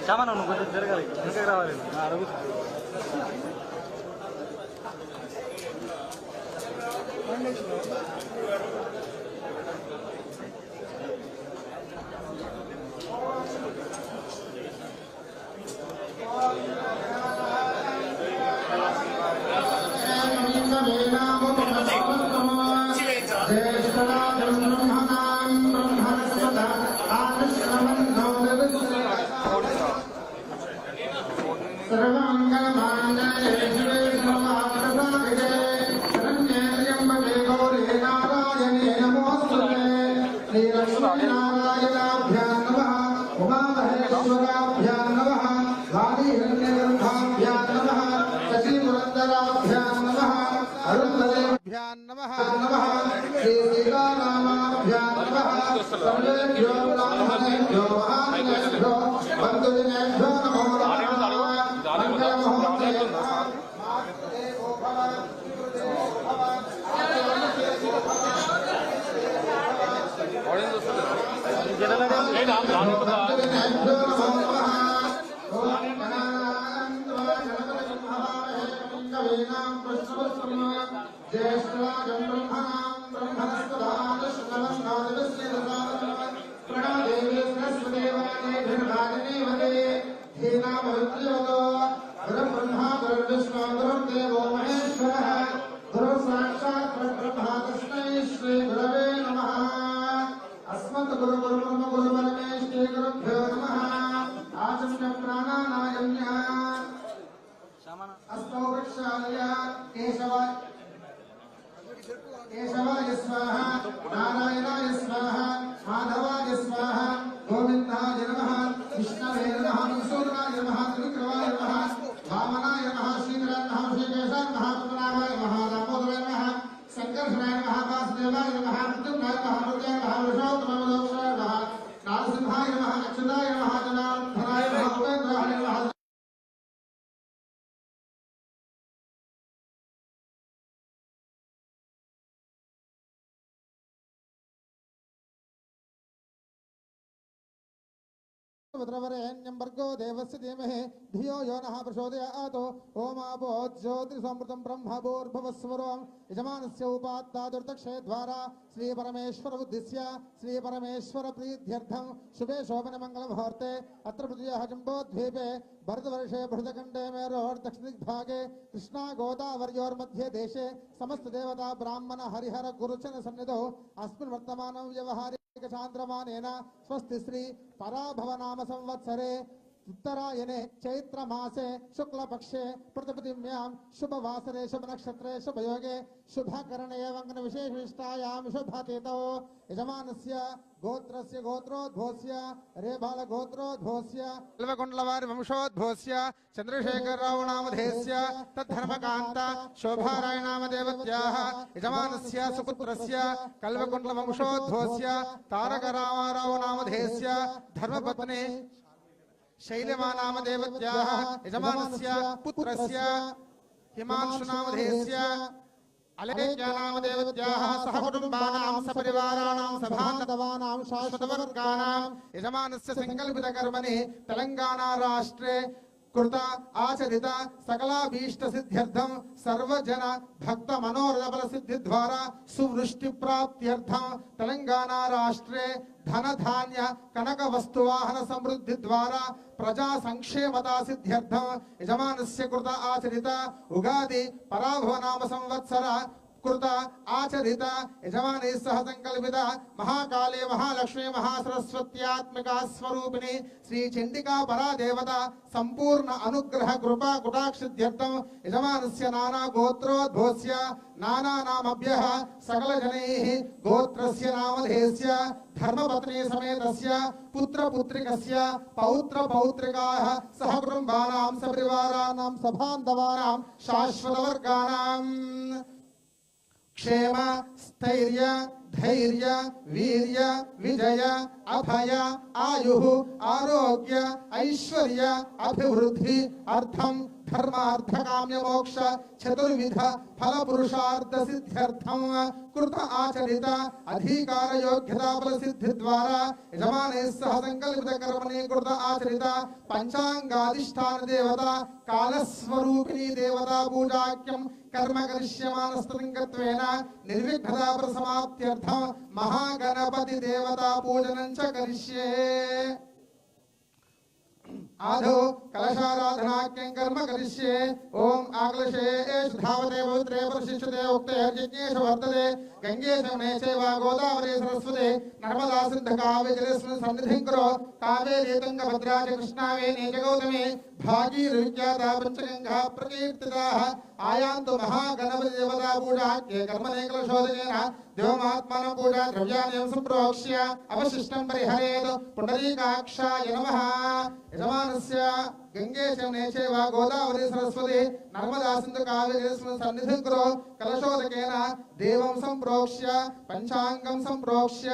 సామాను నువ్వు కొంచెం జరగాలి, వెనకకి రావాలి. అడుగు केशवाय स्वाहा नारायणाय स्वाहा माधवाय स्वाहा गोविंदाय नमः विष्णवे नमः मधुसूदनाय नमः त्रिविक्रमाय नमः वामनाय नमः श्रीधराय नमः श्रीकेशाय नमः पद्मनाभाय नमः दामोदराय नमः संकर्षणाय नमः वासुदेवाय नमः मृत्युंजयाय नमः मृत्युंजयाय नमः विष्णुतमाय नमः नारसिंहाय नमः अच्युताय नमः जनार्दनाय नमः उपेन्द्राय नमः वरेण्यं भर्गो देवस्य धीमहि धियो यो नः प्रचोदयात् ओमापो ज्योतिसमृतं ब्रह्मभूर्भुवस्वरं यजमानस्य उपात्तादुर्दक्षे द्वारा श्रीपरमेश्वर उद्दिश्य श्रीपरमेश्वर प्रीत्यर्थं शुभे शोभनमङ्गलमुहूर्ते अत्र पृथिव्याः जम्बोद्वीपे भरतवर्षे भरतखण्डे मेरोर्दक्षिणदिग्भागे कृष्णा गोदावर्योर्मध्ये देशे समस्तदेवता ब्राह्मण हरिहर गुरुचन सन्निधौ अस्मिन् वर्तमानं व्यवहारे चांद्रमानेन स्वस्ति श्री पराभव नाम संवत्सरे उत्तरायणे चैत्र मासे शुक्ल पक्षे प्रतिपदिम्यां शुभ वासरे शुभ नक्षत्रे शुभ योगे शुभकरणे एवं विशेष विशिष्टायां शुभतिथौ यजमानस्य गोत्रस्य गोत्रोद्भवस्य रेबाल गोत्रोद्भवस्य कल्वकुण्डलवारि वंशोद्भवस्य चंद्रशेखर राव नामधेयस्य तद्धर्मकान्त शोभाराय नामदेवत्याः यजमानस्य सुपुत्रस्य कल्वकुण्डल वंशोद्भवस्य तारक रामाराव नामधेयस्य धर्मपत्नी शैलमा नामदेवत्याः यजमानस्य पुत्रस्य हिमांशु नामधेयस्य अलेख्या नामदेवत्याः सहकुटुम्बानां सपरिवाराणां सभान्तवानां शाश्वतवर्गाणां यजमानस्य संकल्पितकर्मणि तेलंगाना राष्ट्रे कृत आचरित सकलाभीष्ट सिद्ध्यर्थं सर्वजन भक्त मनोरथ बल सिद्धि द्वारा सुवृष्टि प्राप्त्यर्थं तेलंगाना राष्ट्रे धन धान्य कनक वस्तुवाहन समृद्धि द्वारा प्रजा संक्षेमता सिद्ध्यर्थं यजमानस्य कृत आचरित उगादि पराभव नाम संवत्सर कृत आचरित यजमाने सह संकल्पित महाकाले महालक्ष्मी महासरस्वत्यात्मिका स्वरूपिणी श्री चंडिका परादेवता संपूर्ण अनुग्रह कृपा कुटाक्षिध्यर्थं यजमानस्य नाना गोत्रोद्भवस्य नाना नामभ्यः सकल जनैः गोत्रस्य नामधेयस्य धर्मपत्नी समेतस्य पुत्र पुत्रिकस्य पौत्र पौत्रिकाः सहकुटुम्बानां सपरिवाराणां सभान्तवानां शाश्वतवर्गाणां क्षेम स्थैर्य धैर्य वीर्य विजय अभय आयु आरोग्य ऐश्वर्य अभिवृद्धि अर्थम धर्मार्थ काम्य मोक्ष चतुर्विध फल पुरुषार्थ सिद्ध्यर्थम कृत आचरित अधिकार योग्यता फल सिद्धि द्वारा यजमाने सह संकल्पित कर्मणि कृत आचरित पंचांगाधिष्ठान देवता कालस्वरूपिणी देवता पूजाख्यम कर्म करिष्यमानस्तलिंगत्वेन निर्विघ्नता प्रसमाप्त्यर्थम महागणपति देवता पूजनं च करिष्ये। आधो कलशाराधनाख्यं कर्म करिष्ये। ओम आकलशे धावते पवित्रे परिशिष्यते उक्ते यज्ञेषु वर्तते गंगे शमने चैव गोदावरी सरस्वती नर्मदा सिन्ध कावेरी जलेऽस्मिन् सन्निधिं कुरु कावेरी तुङ्गभद्रा च कृष्णा वेणी च गौतमी भागीरथी पंचगंगा प्रकीर्तिताः आयान्तु महागणपति देवता पूजाख्ये कर्मणे कलशोदकेन देवमात्मानं पूजा द्रव्याणि सम्प्रोक्ष्य अवशिष्टं परिहरेत् पुण्डरीकाक्षाय नमः। यजमानस्य गंगे शमने चैव गोदावरी सरस्वती नर्मदा सिन्धु कावेरी जलेऽस्मिन् सन्निधिं कुरु कलशोदकेन देवं सम्प्रोक्ष्य पंचांगं सम्प्रोक्ष्य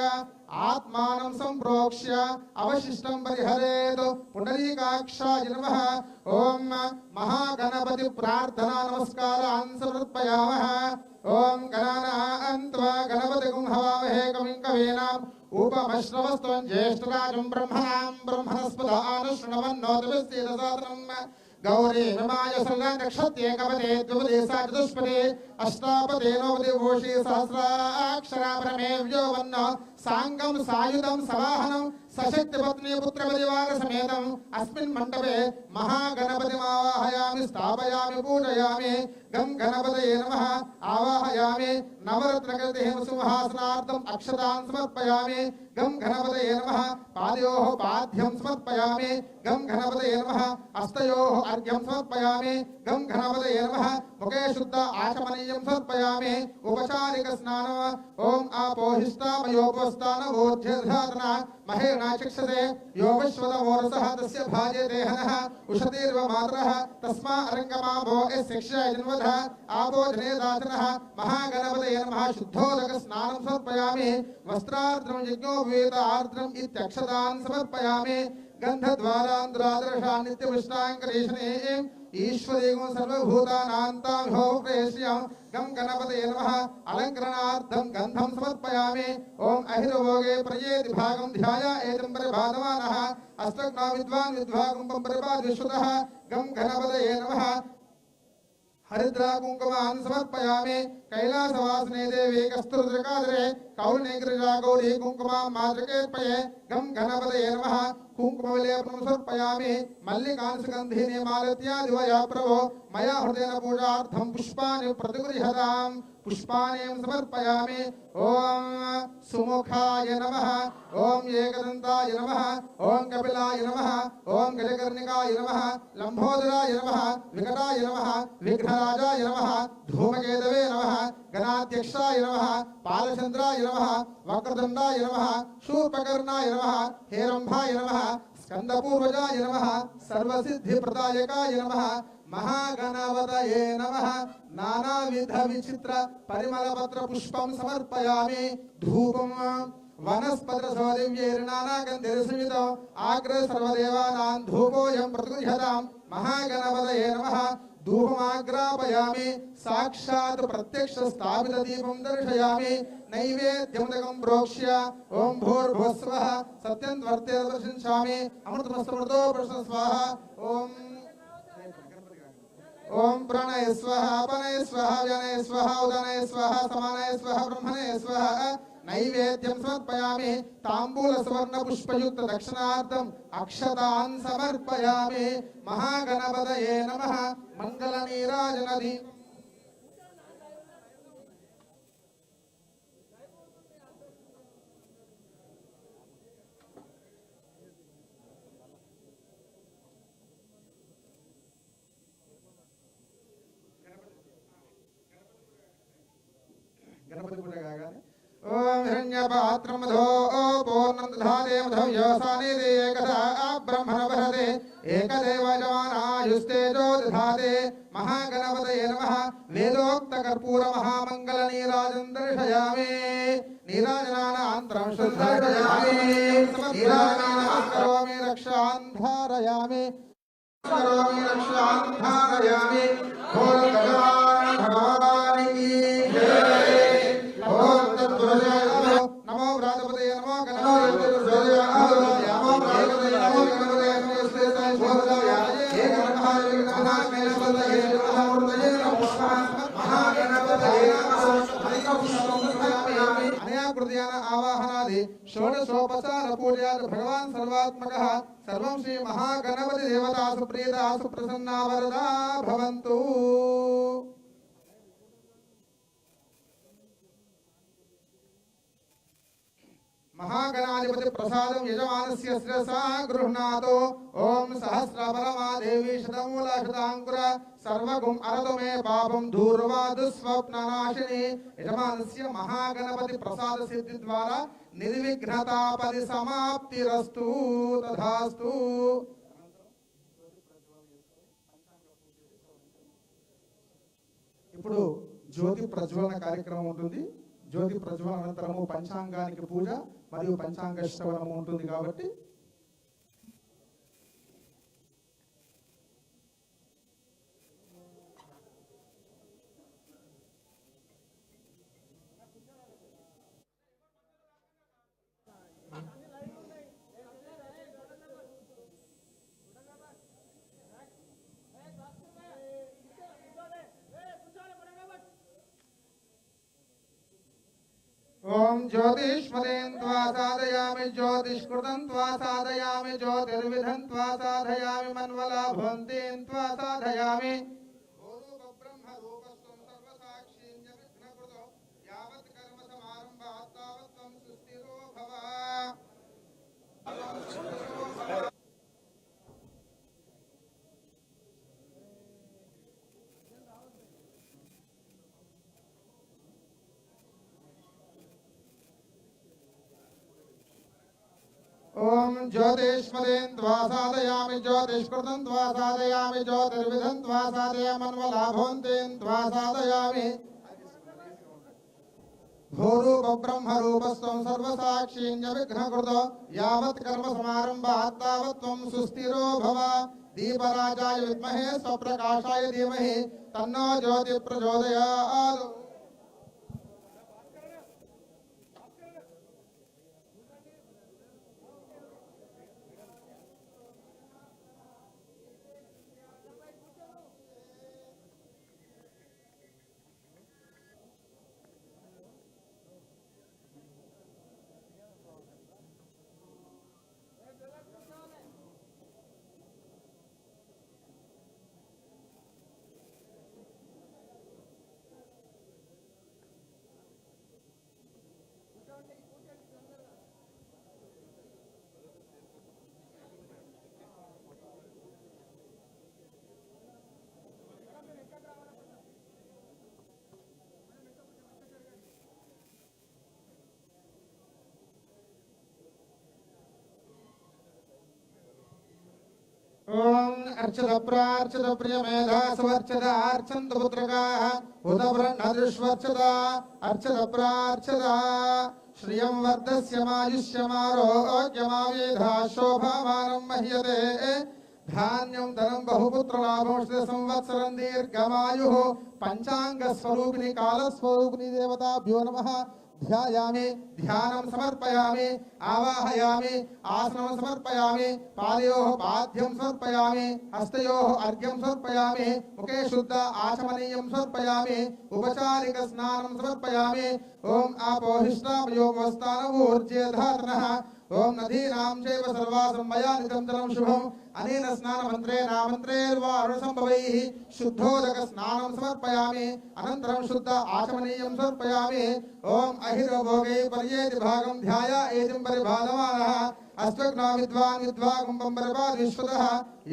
आत्मानं सम्प्रोक्ष्य अवशिष्टं परिहरेत् पुण्डरीकाक्षाय नमः। ओम महागणपति प्रार्थना नमस्कारान् समर्पयामः। ओम गणानान्त्वा गणपतिं हवामहे कविं कवीनाम् उपमश्रवस्त्वं ज्येष्ठराजं ब्रह्मणां ब्रह्मणस्पदानुशृण्वन्नोतिभिस्तेजसादनं गौरी विमाय सल्लनक्षत्ये कवते द्विपदे सा चतुष्पदे अष्टापदे नवपदे भूषे सहस्राक्षरा परमेव्यो वन्न सांगं सायुधं सवाहनं सशक्तिपत्नी पुत्रपरिवार समेतम् अस्मिन् मण्डपे महागणपतिमावाहयामि स्थापयामि पूजयामि गं गणपतये नमः। आवाहयामि नवरत्नकृतिं सिंहासनार्थम् अक्षतान् समर्पयामि गं गणपतये नमः। पादयोः पाद्यं समर्पयामि गं गणपतये नमः। हस्तयोः अर्घ्यं समर्पयामि गं गणपतये नमः। मुखे शुद्ध आचमनीयं समर्पयामि उपचारिक स्नानम्। ओम आपोहिष्टामयोपस्थान ऊर्ध्वधातना महेरणा चिक्षते यो विश्वदमोरसः तस्य भाजे देहनः उषतीर्व मातरः तस्मा अरङ्गमा भो शिक्षा जन्मधः आपो जनेदाचनः। महागणपतये नमः। शुद्धोदक स्नानं समर्पयामि वस्त्रार्द्रं यज्ञोपवीत आर्द्रम् इत्यक्षतान् समर्पयामि गन्धद्वारान्द्रादर्शान् नित्यपुष्टाङ्करीशनीम् ईश्वरीगुं सर्वभूतानान्तां हो प्रेष्यं गं गणपतये नमः। अलङ्करणार्थं गन्धं समर्पयामि। ओम अहिरभोगे प्रयेति भागं ध्याया एतं परिभातमानः अष्टग्ना विद्वान् विद्वागुं परिपाद विश्वतः गं गणपतये नमः। हरिद्रा कुंकुमान् समर्पयामि कैलासवासिने देवी कस्तूरकादरे कौलने गिरिजा गौरी कुंकुमां मातृकेर्पये गं गणपतये नमः। कुंकुमविलेपनं समर्पयामि मल्लिकान् सुगन्धिनी मालत्यादिवया प्रभो मया हृदयेन पूजार्थं पुष्पाणि प्रतिगृह्यताम् पुष्पाणि समर्पयामि। ओम सुमुखाय नमः। ओम एकदन्ताय नमः। ओम कपिलाय नमः। ओम गजकर्णिकाय नमः। लंबोदराय नमः। विकटाय नमः। विघ्नराजाय नमः। धूमकेतवे नमः। गणाध्यक्षाय नमः। पालचन्द्राय नमः। वक्रतुण्डाय नमः। शूर्पकर्णाय नमः। हेरम्भाय नमः। स्कन्दपूर्वजाय नमः। सर्वसिद्धिप्रदायकाय नमः। महागणपतये नमः। नानाविध विचित्र परिमलपत्र पुष्पं समर्पयामि धूपं वनस्पतिर्नानागन्धिर्संयुतम् आग्रह सर्वदेवानां धूपोऽयं प्रतिगृह्यताम्। महागणपतये नमः। धूपमाग्रापयामि साक्षात् प्रत्यक्ष स्थापित दीपं दर्शयामि नैवेद्यमुदकं प्रोक्ष्य ओम भूर्भुवस्वः सत्यं वर्ते दर्शयामि अमृतमस्तमृतो प्रश्न स्वाहा। ओम प्रणय स्वाहा अपनय स्वाहा व्यानय स्वाहा उदनय स्वाहा समानय स्वाहा ब्रह्मणय स्वाहा। नैवेद्यं समर्पयामि तांबूल सुवर्ण पुष्पयुक्त दक्षिणार्थम् अक्षतान् समर्पयामि। महागणपतये नमः। मंगल नीराजनधि गणपति पूजा गाने ओम हिरण्यपात्रमधो पूर्णदधाते मधव्यवसाने दे एकदा ब्रह्मण वरदे एकदेव जमानायुस्तेजो दधाते। महागणपतये नमः। वेदोक्त कर्पूर महामंगल नीराजनं दर्शयामि नीराजनानान्तरं शुद्धयामि नीराजनान् करोमि रक्षान् धारयामि। करोमि रक्षां धारयामि बोल भगवान भगवान की जय। ओम तत्पुरुषाय नमो व्रातपतये नमो गणपतये नमो व्रातपतये नमो गणपतये नमो श्रेष्ठाय बोधयाय हे गणपतये विघ्ननाशाय मेश्वरये नमोर्तये नमः महागणपतये नमः हरिकपुष्पमयामि अनया कृत्यान आवाहनादि षोडशोपचार पूजयात् भगवान् सर्वात्मकः सर्वं श्री महागणपति देवता सुप्रीता सुप्रसन्ना वरदा भवन्तु। महागणाधिपति प्रसादं यजमानस्य शिरसा गृह्णातु। ओम सहस्रबलमा देवी शतमूला शतांकुर सर्वगुं अरतु मे पापं दूर्वा दुःस्वप्ननाशिनी। यजमानस्य महागणपति प्रसाद सिद्धि द्वारा निर्विघ्नता परिसमाप्तिरस्तु तथास्तु। ఇప్పుడు జ్యోతి ప్రజ్వలన కార్యక్రమం ఉంటుంది. జ్యోతి ప్రజ్వలన అనంతరము పంచాంగానికి పూజ మరియు పంచాంగ శ్రవణము ఉంటుంది కాబట్టి ओम ज्योतिष्मदेन त्वा साधयामि ज्योतिष्कृतं त्वा साधयामि ज्योतिर्विधं त्वा साधयामि मन्वलाभवन्तीं त्वा साधयामि ब्रह्म रूपस्त्वं सर्वसाक्षीं विघ्नकृतो यावत् कर्म समारम्भात् तावत् त्वं सुस्थिरो भव। ओम ज्योतिष्मदेन त्वा साधयामि ज्योतिष्कृतं त्वा साधयामि ज्योतिर्विधं त्वा साधयामि मन्वलाभवन्तीं त्वा साधयामि भूरूप ब्रह्म रूपस्त्वं सर्वसाक्षीं विघ्नकृतो यावत् कर्म समारम्भात् तावत् त्वं सुस्थिरो भव। दीपराजाय विद्महे स्वप्रकाशाय धीमहि तन्नो ज्योति प्रचोदयात्। ओम अर्चत प्रार्चत प्रियमेधा सुवर्चत अर्चन्त पुत्रकाः उदव्रन्नदृष्वर्चत अर्चत प्रार्चत श्रियं वर्धस्यमायुष्यमारोग्यमावेधा शोभामानं मह्यते धान्यं धनं बहुपुत्रलाभं संवत्सरं दीर्घमायुः। पंचांग स्वरूपिणी काल स्वरूपिणी देवताभ्यो नमः। ध्यायामि ध्यानं समर्पयामि आवाहयामि आसनं समर्पयामि पादयोः पाद्यं समर्पयामि हस्तयोः अर्घ्यं समर्पयामि मुखे शुद्ध आचमनीयं समर्पयामि उपचारिक स्नानं समर्पयामि। ओम आपोहिष्टापयोगवस्थानमूर्जे धारणः ओम नदीनां चैव सर्वासं मया नितं जलं शुभम् अनेन स्नानमन्त्रेणामन्त्रेर्वारुणसम्भवैः शुद्धोदक स्नानं समर्पयामि अनन्तरं शुद्ध आचमनीयं समर्पयामि। ओम अहिरोभोगे पर्येति भागं ध्याया एतिं परिभालमानः अस्त्वग्नो विद्वान् विद्वा कुम्भं परिपाद विश्वतः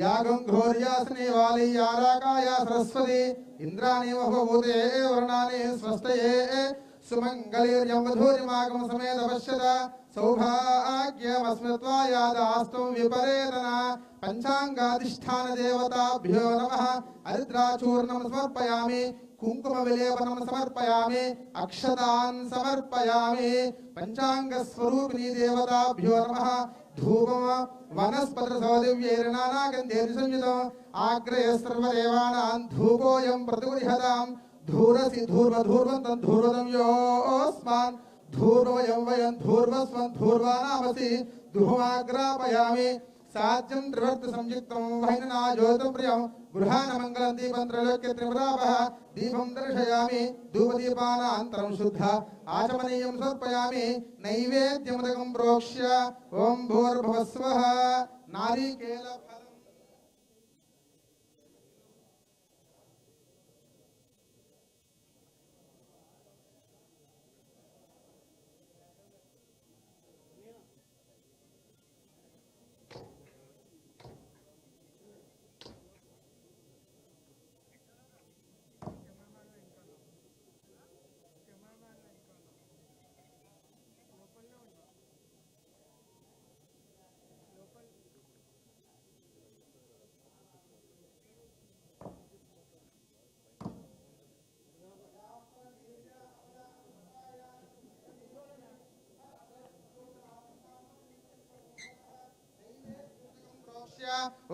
यागं घोर्यासने वाली याराकाया सरस्वती इन्द्राणि वभूते वर्णानि स्वस्तये सुमङ्गलीर्यं वधूरिमागं समेत पश्यत सौभाग्यमस्मृत्वायादास्तुं विपरेतना। पंचांगाधिष्ठान देवताभ्यो नमः। हरिद्राचूर्णं समर्पयामि कुंकुम विलेपनं समर्पयामि अक्षतान् समर्पयामि। पंचांग स्वरूपिणी देवताभ्यो नमः। धूपम वनस्पतिर्दिव्यैर्नानागन्धैः संयुतम् आग्रहे सर्वदेवानां धूपोऽयं प्रतिगृह्यतां धूरसि धूर्वधूर्वन्तं धूर्वदं योऽस्मान् धूर्वयं वयं धूर्वस्वं धूर्वानामसि धूमाग्रापयामि साज्यं त्रिवर्त संयुक्तं वैनना ज्योतं प्रियं गृहाणमङ्गलं दीपं त्रैलोक्य त्रिपुरावः दीपं दर्शयामि धूपदीपानान्तरं शुद्ध आचमनीयं समर्पयामि नैवेद्यमुदकं प्रोक्ष्य ॐ भूर्भुवस्वः नारिकेलफलम्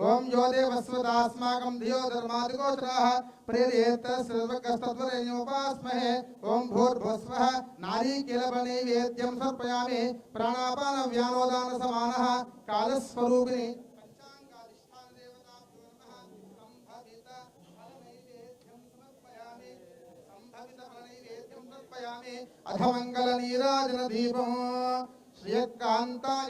ओम यो देवस्वदास्माकं धियो धर्मादिगोचराः प्रेरयेत सर्वकस्तत्वरेण्योपास्महे ओम भूर्भुवस्वः नारीकेलफलनैवेद्यं समर्पयामि प्राणापान व्यानोदान समानः कालस्वरूपिणी पंचांगाधिष्ठान देवताभ्यो नमः संभवित फलनैवेद्यं समर्पयामि अधमंगल नीराजन दीपं श्रियकान्ताय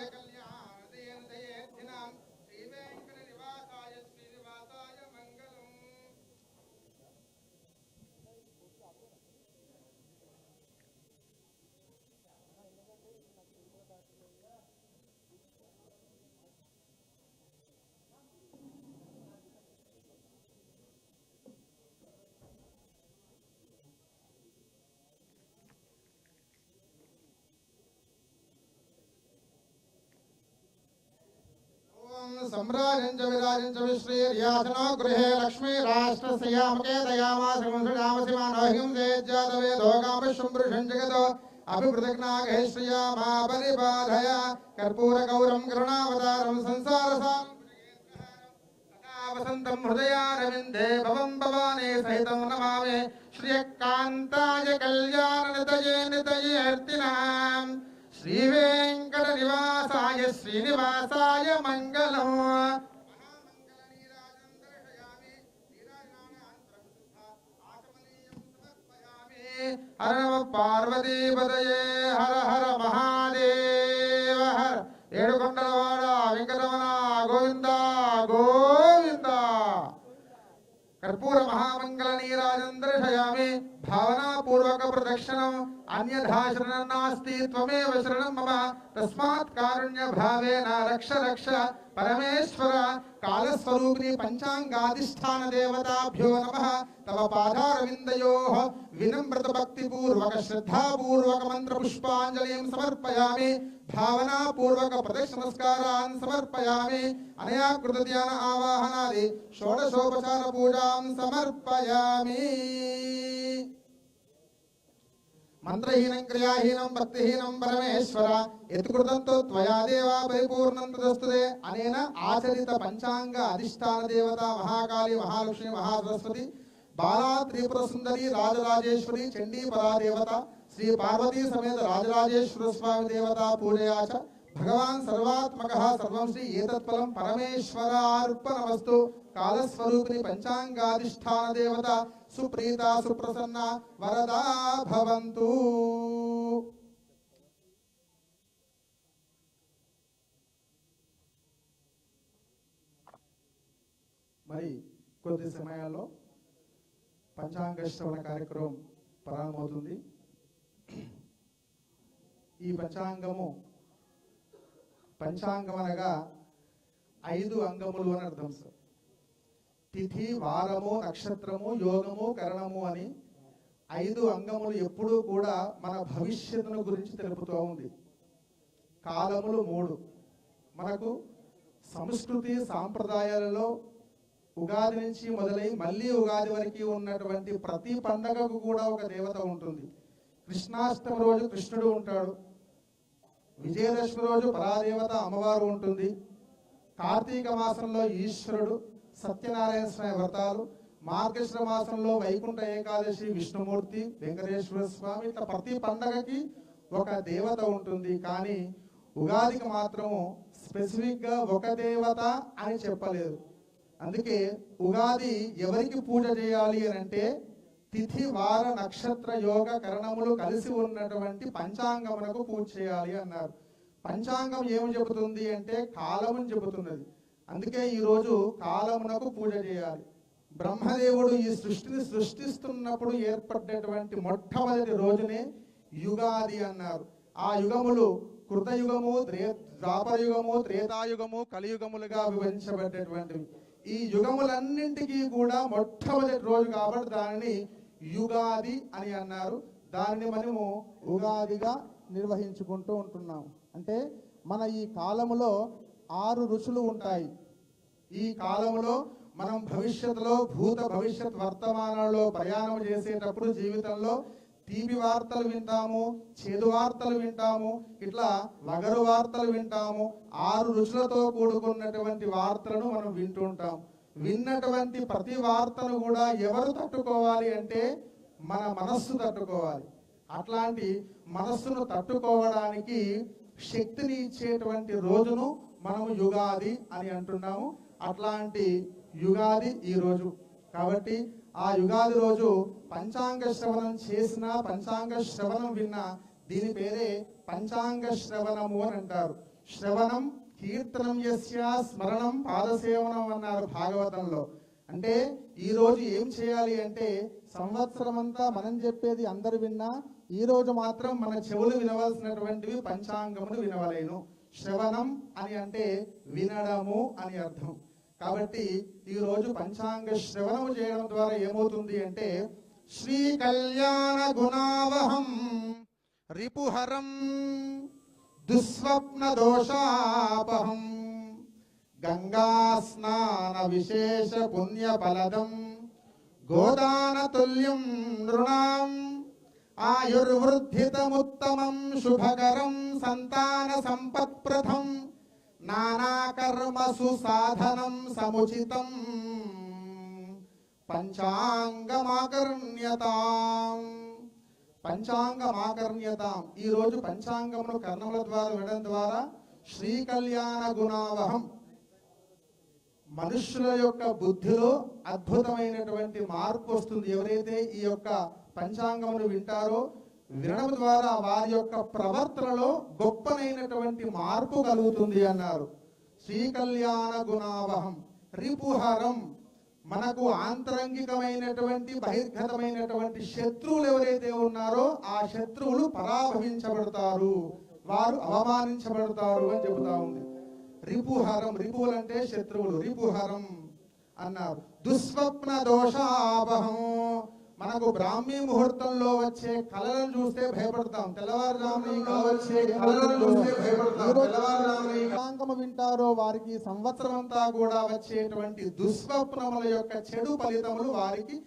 सम्राजं च विराजं च विश्रीर्यासनो गृहे लक्ष्मी राष्ट्रस्यामके दयामासंसृजामसिमानोहिं देज्जातवेदोगामशुम्भृशं जगतो अभिप्रतिज्ञागहे श्रियामा परिबाधय कर्पूरगौरं करुणावतारं संसारसारं वसन्तं हृदयारविन्दे भवं भवानी सहितं नमामि श्रियकान्ताय कल्याणनितये नितयेऽर्तिनाम् श्रीवेंकटनिवासाय श्रीनिवासाय मंगलम् हर नमः पार्वतीपतये हर हर महादेव हर ఏడుకొండలవాడ వెంకటరమణ గోవింద గోవింద कर्पूर महामंगल नीराजं दर्शयामि भावना पूर्वक प्रदक्षिणम् अन्यथा शरणं नास्ति त्वमेव शरणं मम तस्मात् कारुण्य भावेन रक्ष रक्ष परमेश्वर कालस्वरूपिणी पंचांगाधिष्ठान देवताभ्यो नमः तव पादारविन्दयोः विनम्रत भक्तिपूर्वक श्रद्धापूर्वक मंत्र पुष्पांजलिं समर्पयामि भावना पूर्वक प्रदक्षिण नमस्कारान् समर्पयामि अनया कृत ध्यान आवाहनादि षोडशोपचार पूजां समर्पयामि मंत्रहीनं क्रियाहीनं भक्तिहीनं परमेश्वर यत्कृतं तु त्वया देवा परिपूर्णं तदस्तुते अनेन आचरित पंचांग अधिष्ठान देवता महाकाली महालक्ष्मी महासरस्वती बाला त्रिपुर सुंदरी राजराजेश्वरी चंडी परा देवता श्री पार्वती समेत राजराजेश्वर स्वामी देवता पूजया च भगवान सर्वात्मकः सर्वं श्री एतत्फलं परमेश्वरार्पणमस्तु कालस्वरूपिणी पंचांगाधिष्ठान देवता सुप्रीता सुप्रसन्ना वरदा भवन्तु। మరి కొద్ది సమయాల్లో పంచాంగ శ్రవణ కార్యక్రమం ప్రారంభమవుతుంది. ఈ పంచాంగం అనగా 5 అంగములు అని అర్థం సార్. తిథి, వారము, నక్షత్రము, యోగము, కరణము అని 5 అంగములు ఎప్పుడూ కూడా మన భవిష్యత్తును గురించి తెలుపుతూ ఉంది. కాలములు 3. మనకు సంస్కృతి సాంప్రదాయాలలో ఉగాది నుంచి మొదలై మళ్ళీ ఉగాది వరకు ఉన్నటువంటి ప్రతి పండగకు కూడా ఒక దేవత ఉంటుంది. కృష్ణాష్టమి రోజు కృష్ణుడు ఉంటాడు, విజయదశమి రోజు పరాదేవత అమ్మవారు ఉంటుంది. కార్తీక మాసంలో ఈశ్వరుడు, సత్యనారాయణ స్వామి వ్రతాలు, మార్గశిర మాసంలో వైకుంఠ ఏకాదశి విష్ణుమూర్తి, వెంకటేశ్వర స్వామి, ఇట్లా ప్రతి పండగకి ఒక దేవత ఉంటుంది. కానీ ఉగాదికి మాత్రం స్పెసిఫిక్గా ఒక దేవత అని చెప్పలేదు. అందుకే ఉగాది ఎవరికి పూజ చేయాలి అని అంటే తిథి వార నక్షత్ర యోగ కరణములు కలిసి ఉన్నటువంటి పంచాంగమునకు పూజ చేయాలి అన్నారు. పంచాంగం ఏమి చెబుతుంది అంటే కాలముని చెబుతున్నది. అందుకే ఈరోజు కాలమునకు పూజ చేయాలి. బ్రహ్మదేవుడు ఈ సృష్టిని సృష్టిస్తున్నప్పుడు ఏర్పడ్డటువంటి మొట్టమొదటి రోజునే యుగాది అన్నారు. ఆ యుగములు కృతయుగము, ద్వాపరయుగము, త్రేతాయుగము, కలియుగములుగా విభజించబడ్డటువంటివి. ఈ యుగములన్నింటికీ కూడా మొట్టమొదటి రోజు కాబట్టి దానిని యుగాది అని అన్నారు. దానిని మనము ఉగాదిగా నిర్వహించుకుంటూ ఉంటున్నాము. అంటే మన ఈ కాలములో 6 ఋషులు ఉంటాయి. ఈ కాలములో మనం భవిష్యత్తులో భూత భవిష్యత్ వర్తమానంలో ప్రయాణం చేసేటప్పుడు జీవితంలో తీపి వార్తలు వింటాము, చేదు వార్తలు వింటాము, ఇట్లా వగరు వార్తలు వింటాము. 6 ఋషులతో కూడుకున్నటువంటి వార్తలను మనం వింటుంటాం. విన్నటువంటి ప్రతి వార్తను కూడా ఎవరు తట్టుకోవాలి అంటే మన మనస్సు తట్టుకోవాలి. అట్లాంటి మనస్సును తట్టుకోవడానికి శక్తిని ఇచ్చేటువంటి రోజును మనము యుగాది అని అంటున్నాము. అట్లాంటి యుగాది ఈ రోజు కాబట్టి ఆ యుగాది రోజు పంచాంగ శ్రవణం చేసినా, పంచాంగ శ్రవణం విన్నా దీని పేరే పంచాంగ శ్రవణము అని అంటారు. శ్రవణం కీర్తనం యస్య స్మరణం పాదసేవనం అన్నారు భాగవతంలో. అంటే ఈ రోజు ఏం చేయాలి అంటే సంవత్సరం అంతా మనం చెప్పేది అందరు విన్నా, ఈ రోజు మాత్రం మన చెవులు వినవలసినటువంటివి పంచాంగమును వినవలేను. శ్రవణం అని అంటే వినడము అని అర్థం. కాబట్టి ఈ రోజు పంచాంగ శ్రవణము చేయడం ద్వారా ఏమవుతుంది అంటే శ్రీ కళ్యాణ గుణావహం రిపుహరం దుస్వప్న దోషాపహం గంగా స్నాన విశేష పుణ్య ఫలదం గోదాన తుల్యం నృణాం ఆయుర్వృద్ధితముత్తమం శుభకరం సంతాన సంపత్ప్రదం నానాకర్మసు సాధనం సముచితం పంచాంగమాకర్ణ్యతాం. పంచాంగమాకర్ణ్యతాం. ఈ రోజు పంచాంగమును కర్ణముల ద్వారా వినడం ద్వారా శ్రీ కళ్యాణ గుణావహం మనుష్యుల యొక్క బుద్ధిలో అద్భుతమైనటువంటి మార్పు వస్తుంది. ఎవరైతే ఈ యొక్క పంచాంగమును వింటారో వినడం ద్వారా వారి యొక్క ప్రవర్తనలో గొప్పనైనటువంటి మార్పు కలుగుతుంది అన్నారు. శ్రీ కళ్యాణ గుణావహం రిపుహరం. మనకు ఆంతరంగికమైనటువంటి బహిర్గతమైనటువంటి శత్రువులు ఎవరైతే ఉన్నారో ఆ శత్రువులు పరాభవించబడతారు, వారు అవమానించబడతారు అని చెబుతా ఉంది. రిపుహరం, రిపువులంటే శత్రువులు, రిపుహరం అన్నారు. దుస్వప్న దోషాపహం. మనకు బ్రాహ్మీ ముహూర్తంలో వచ్చే కళలను చూస్తే భయపడతాం. తెల్లవారుజామున వచ్చే కళలను చూస్తే భయపడతాం. తెల్లవారుజామున వింటారో వారికి సంవత్సరం అంతా కూడా వచ్చేటువంటి దుస్వప్నముల యొక్క చెడు ఫలితములు వారికి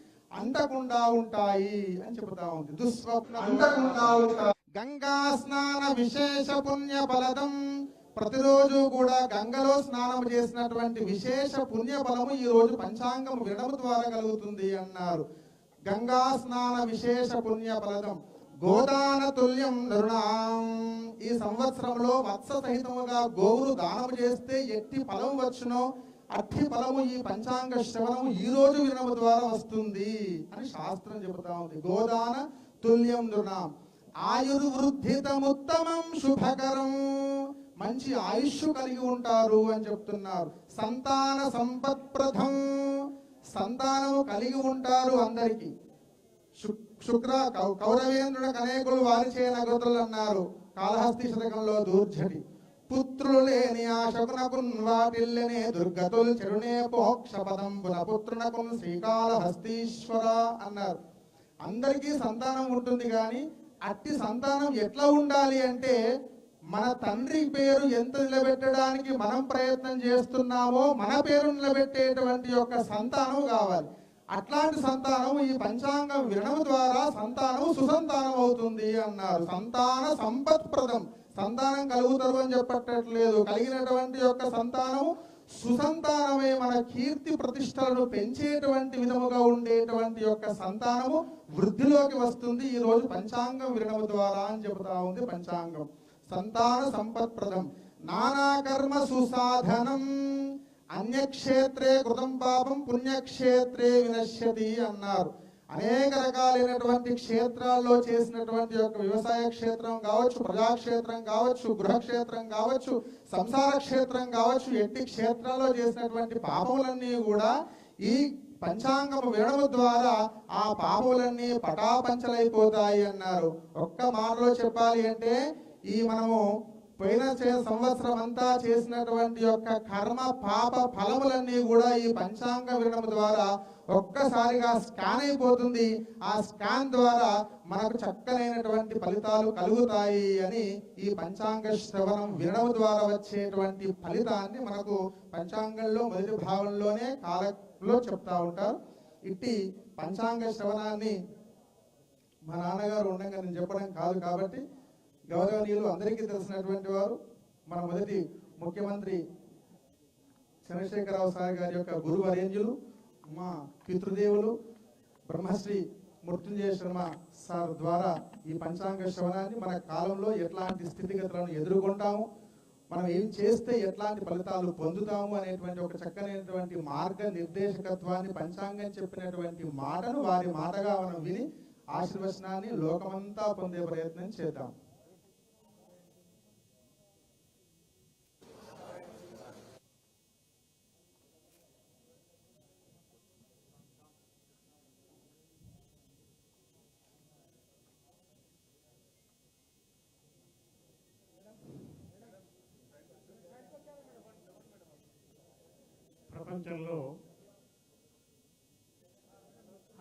అంటకుండా ఉంటాయి అని చెబుతా ఉంది. దుస్వప్నం అంటకుండా ఉంటాయి. గంగా స్నాన విశేష పుణ్య ఫలదం. ప్రతిరోజు కూడా గంగలో స్నానం చేసినటువంటి విశేష పుణ్య ఫలము ఈ రోజు పంచాంగం వినడం ద్వారా కలుగుతుంది అన్నారు. గంగా స్నాన విశేష పుణ్య ఫలదం గోదాన తుల్యం నృణాం. ఈ సంవత్సరంలో వత్స సహితముగా గోవును దానము చేస్తే ఎట్టి ఫలం వచ్చునో అట్టి ఫలము ఈ పంచాంగ శ్రవణము ఈ రోజు వినడం ద్వారా వస్తుంది అని శాస్త్రం చెబుతా ఉంది. గోదాన తుల్యం నృణాం. ఆయుర్వృద్ధితముత్తమం శుభకరం. మంచి ఆయుష్ కలిగి ఉంటారు అని చెప్తున్నారు. సంతాన సంపత్ప్రదం. సంతానము కలిగి ఉంటారు అందరికి. శుక్ర కౌరవేంద్రుడు అనేకులు వారిచే నగతులు అన్నారు కాళహస్తి శతకంలో దూర్జటి. పుత్రులు లేని ఆ శకునకున్ వాటిల్లనే దుర్గతులు చెరునే పోక్షపదం పునపుత్రునకున్ శ్రీకాళహస్తీశ్వర అన్నారు. అందరికీ సంతానం ఉంటుంది కానీ అట్టి సంతానం ఎట్లా ఉండాలి అంటే మన తండ్రి పేరు ఎంత నిలబెట్టడానికి మనం ప్రయత్నం చేస్తున్నామో మన పేరు నిలబెట్టేటువంటి యొక్క సంతానం కావాలి. అట్లాంటి సంతానం ఈ పంచాంగం వినడం ద్వారా సంతానం సుసంతానం అవుతుంది అన్నారు. సంతాన సంపత్ప్రదం. సంతానం కలుగుతారు అని చెప్పట్లేదు. కలిగినటువంటి యొక్క సంతానము సుసంతానమే మన కీర్తి ప్రతిష్టలను పెంచేటువంటి విధముగా ఉండేటువంటి యొక్క సంతానము వృద్ధిలోకి వస్తుంది ఈ రోజు పంచాంగం వినడం ద్వారా అని చెబుతా ఉంది పంచాంగం. సంతాన సంపత్ప్రదం నానాకర్మ సుసాధనం అన్యక్షేత్రే కృతం పాపం పుణ్యక్షేత్రే వినశ్యతి అన్నారు. అనేక రకాలైనటువంటి క్షేత్రాల్లో చేసినటువంటి యొక్క వ్యవసాయ క్షేత్రం కావచ్చు, ప్రజాక్షేత్రం కావచ్చు, గృహక్షేత్రం కావచ్చు, సంసార క్షేత్రం కావచ్చు, ఎట్టి క్షేత్రాల్లో చేసినటువంటి పాపములన్నీ కూడా ఈ పంచాంగము వినడం ద్వారా ఆ పాపములన్నీ పటాపంచలైపోతాయి అన్నారు. ఒక్క మాటలో చెప్పాలి అంటే ఈ మనము పోయిన సంవత్సరం అంతా చేసినటువంటి యొక్క కర్మ పాప ఫలములన్నీ కూడా ఈ పంచాంగ వినడం ద్వారా ఒక్కసారిగా స్కాన్ అయిపోతుంది. ఆ స్కాన్ ద్వారా మనకు చక్కనైనటువంటి ఫలితాలు కలుగుతాయి అని ఈ పంచాంగ శ్రవణం వినడం ద్వారా వచ్చేటువంటి ఫలితాన్ని మనకు పంచాంగంలో మొదటి భాగంలోనే కాలంలో చెప్తా ఉంటారు. ఇట్టి పంచాంగ శ్రవణాన్ని మా నాన్నగారు ఉండగా నేను చెప్పడం కాదు కాబట్టి గౌరవనీయులు అందరికీ తెలిసినటువంటి వారు మన మొదటి ముఖ్యమంత్రి చంద్రశేఖరరావు సార్ గారి యొక్క గురువరేంజులు మా పితృదేవులు బ్రహ్మశ్రీ మృత్యుంజయ శర్మ సార్ ద్వారా ఈ పంచాంగ శ్రవణాన్ని మన కాలంలో ఎట్లాంటి స్థితిగతులను ఎదుర్కొంటాము, మనం ఏం చేస్తే ఎట్లాంటి ఫలితాలు పొందుతాము అనేటువంటి ఒక చక్కనైనటువంటి మార్గ నిర్దేశకత్వాన్ని పంచాంగం చెప్పినటువంటి మాటను వారి మాటగా మనం విని ఆశీర్వచనాన్ని లోకమంతా పొందే ప్రయత్నం చేద్దాం. ప్రపంచంలో